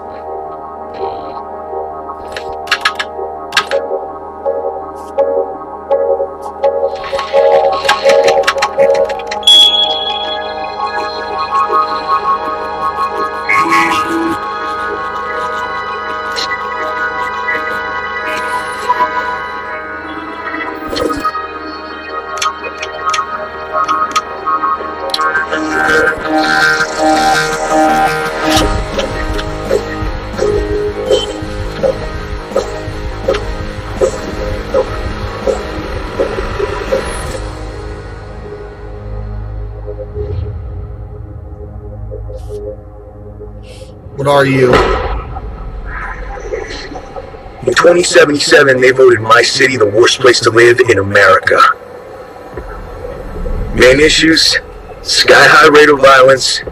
What are you? In 2077, they voted my city the worst place to live in America. Main issues, sky-high rate of violence,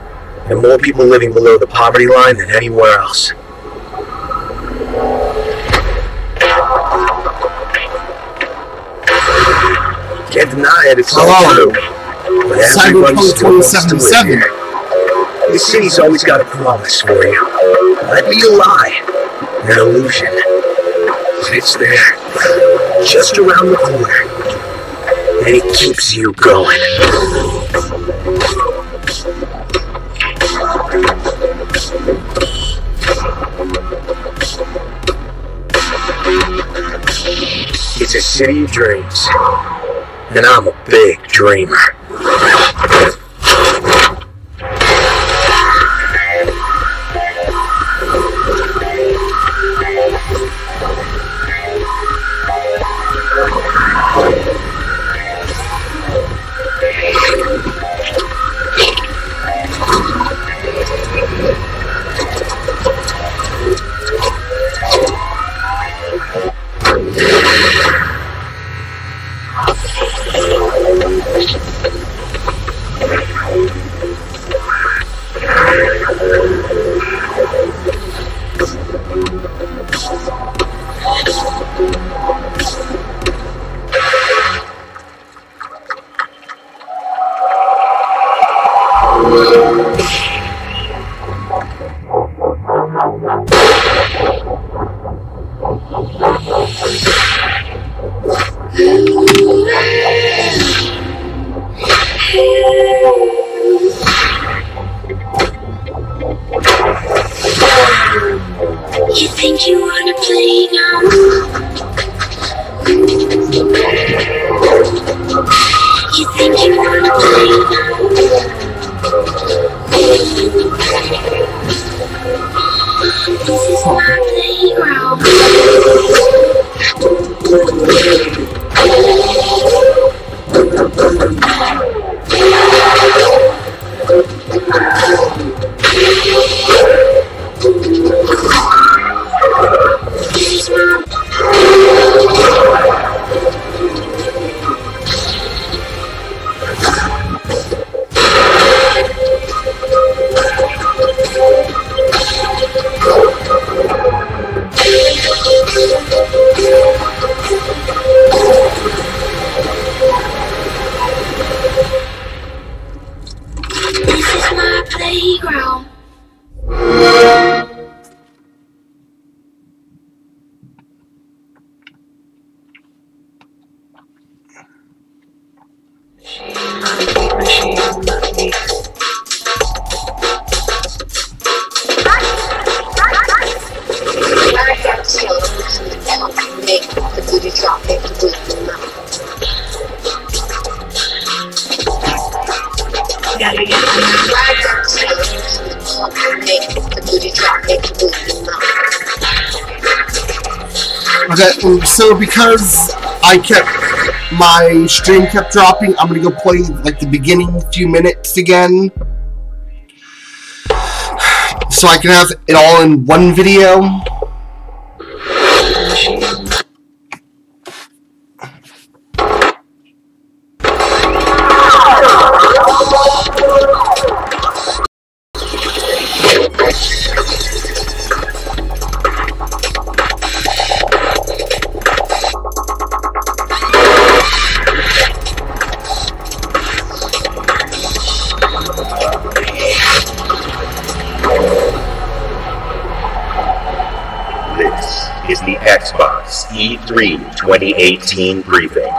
and more people living below the poverty line than anywhere else. Can't deny it, it's all true. But everybody still wants to live here. This city's always got a promise for you. Might be a lie, an illusion, but it's there, just around the corner, and it keeps you going. It's a city of dreams, and I'm a big dreamer. You think you wanna play now? You think you wanna play now? This is my playground. This is my Make the booty drop, make the booty move. Gotta get the ride down to make the booty drop, make the booty move. Okay, so because my stream kept dropping, I'm gonna go play like the beginning few minutes again, so I can have it all in one video. Is the Xbox E3 2018 briefing.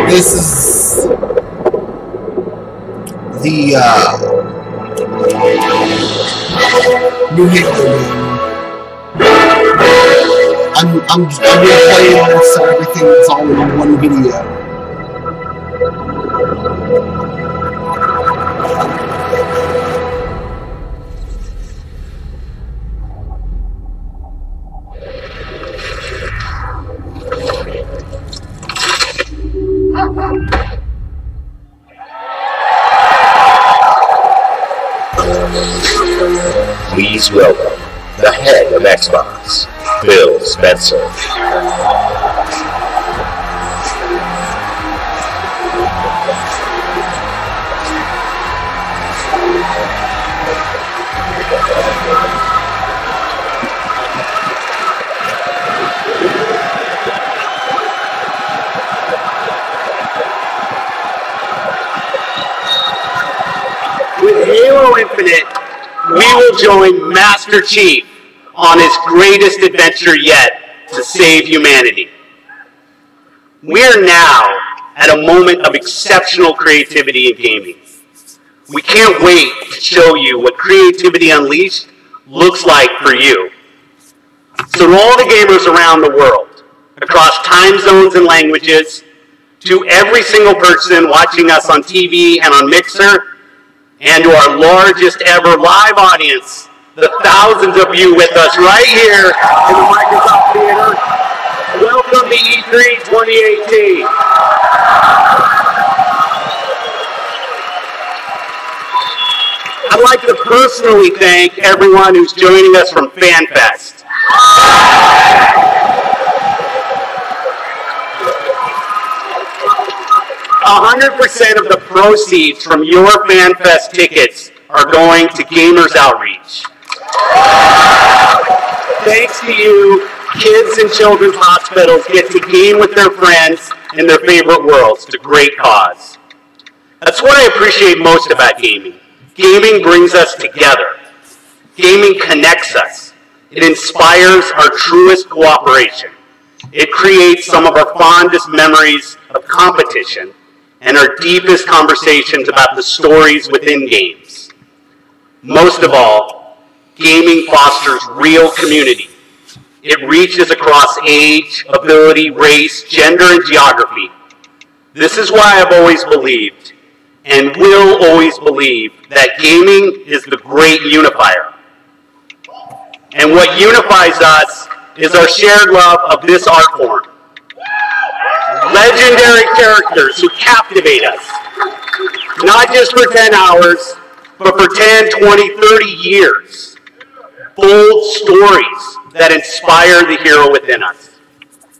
This is the New Halo game. I'm replaying this so everything's all in one video. Please welcome the head of Xbox, Phil Spencer. With Halo Infinite, we will join Master Chief on his greatest adventure yet to save humanity. We're now at a moment of exceptional creativity in gaming. We can't wait to show you what Creativity Unleashed looks like for you. So to all the gamers around the world, across time zones and languages, to every single person watching us on TV and on Mixer, and to our largest ever live audience, the thousands of you with us right here in the Microsoft Theater, welcome to E3 2018. I'd like to personally thank everyone who's joining us from FanFest. 100% of the proceeds from your FanFest tickets are going to Gamers Outreach. Thanks to you, kids in children's hospitals get to game with their friends in their favorite worlds to great cause. That's what I appreciate most about gaming. Gaming brings us together. Gaming connects us. It inspires our truest cooperation. It creates some of our fondest memories of competition and our deepest conversations about the stories within games. Most of all, gaming fosters real community. It reaches across age, ability, race, gender, and geography. This is why I've always believed, and will always believe, that gaming is the great unifier. And what unifies us is our shared love of this art form. Legendary characters who captivate us, not just for 10 hours, but for 10, 20, 30 years. Bold stories that inspire the hero within us.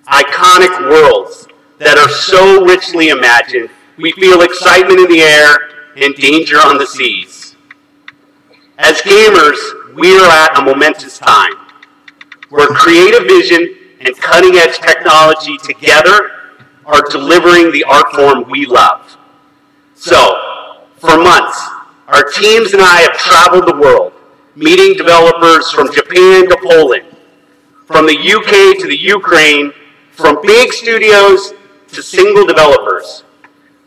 Iconic worlds that are so richly imagined, we feel excitement in the air and danger on the seas. As gamers, we are at a momentous time, where creative vision and cutting-edge technology together are delivering the art form we love. So, for months, our teams and I have traveled the world, meeting developers from Japan to Poland, from the UK to the Ukraine, from big studios to single developers,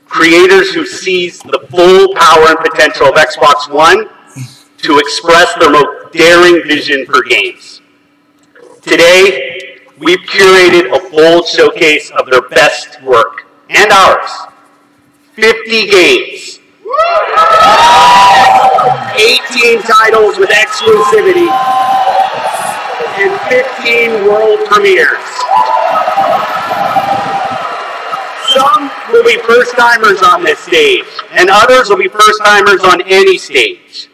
creators who seize the full power and potential of Xbox One to express their most daring vision for games. Today, we've curated a bold showcase of their best work, and ours. 50 games. 18 titles with exclusivity, and 15 world premieres. Some will be first-timers on this stage, and others will be first-timers on any stage.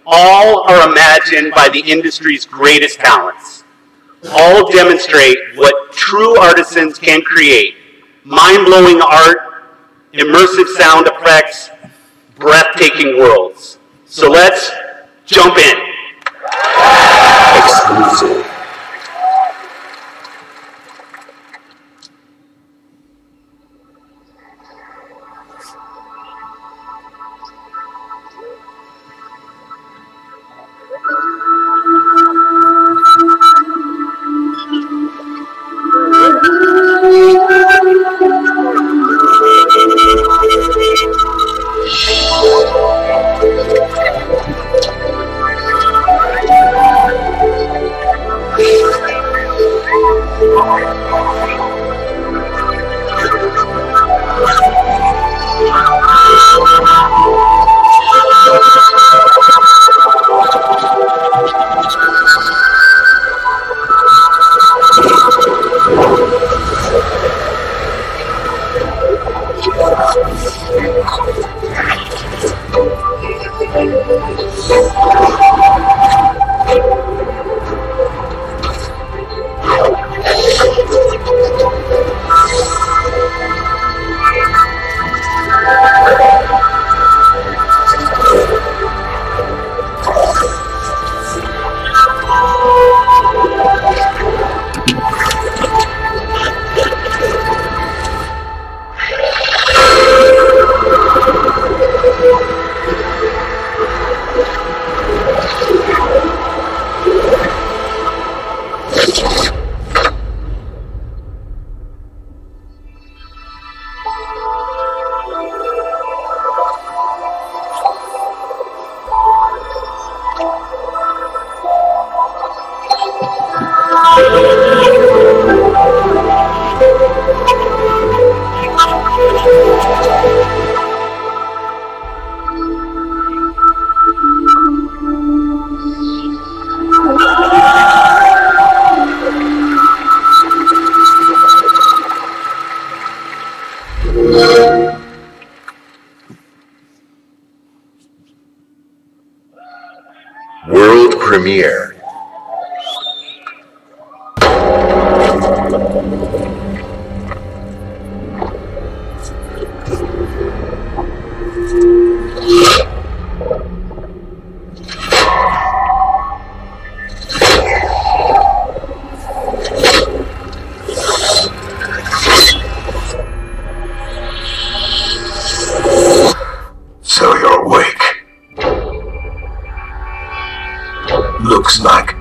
All are imagined by the industry's greatest talents. All demonstrate what true artisans can create: mind-blowing art, immersive sound effects, breathtaking worlds. So let's jump in. Exclusive. World premiere.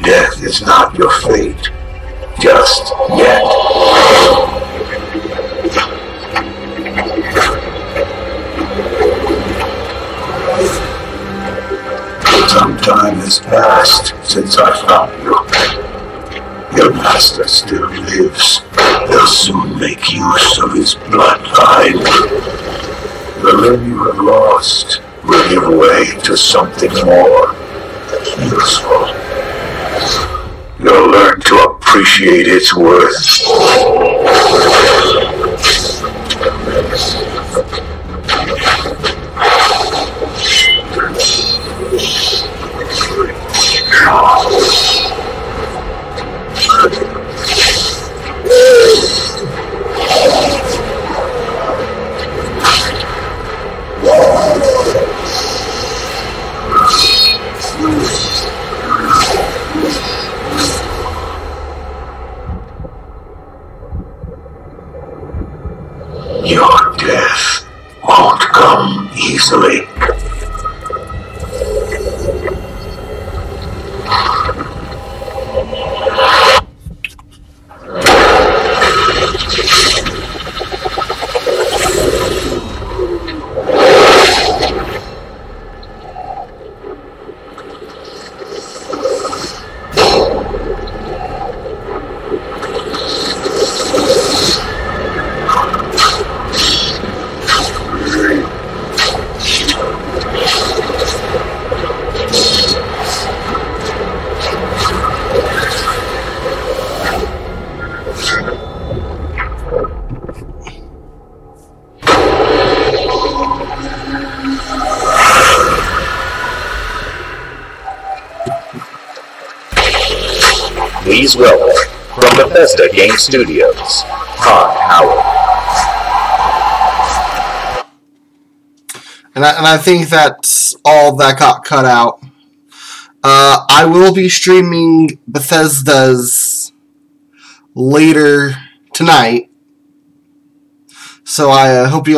Death is not your fate. Just yet. Some time has passed since I found you. Your master still lives. They'll soon make use of his bloodline. The limb you have lost will give way to something more useful. You'll learn to appreciate its worth. Your death won't come easily. Please welcome, from Bethesda Game Studios, Todd Howard. And I think that's all that got cut out. I will be streaming Bethesda's later tonight, so I hope you all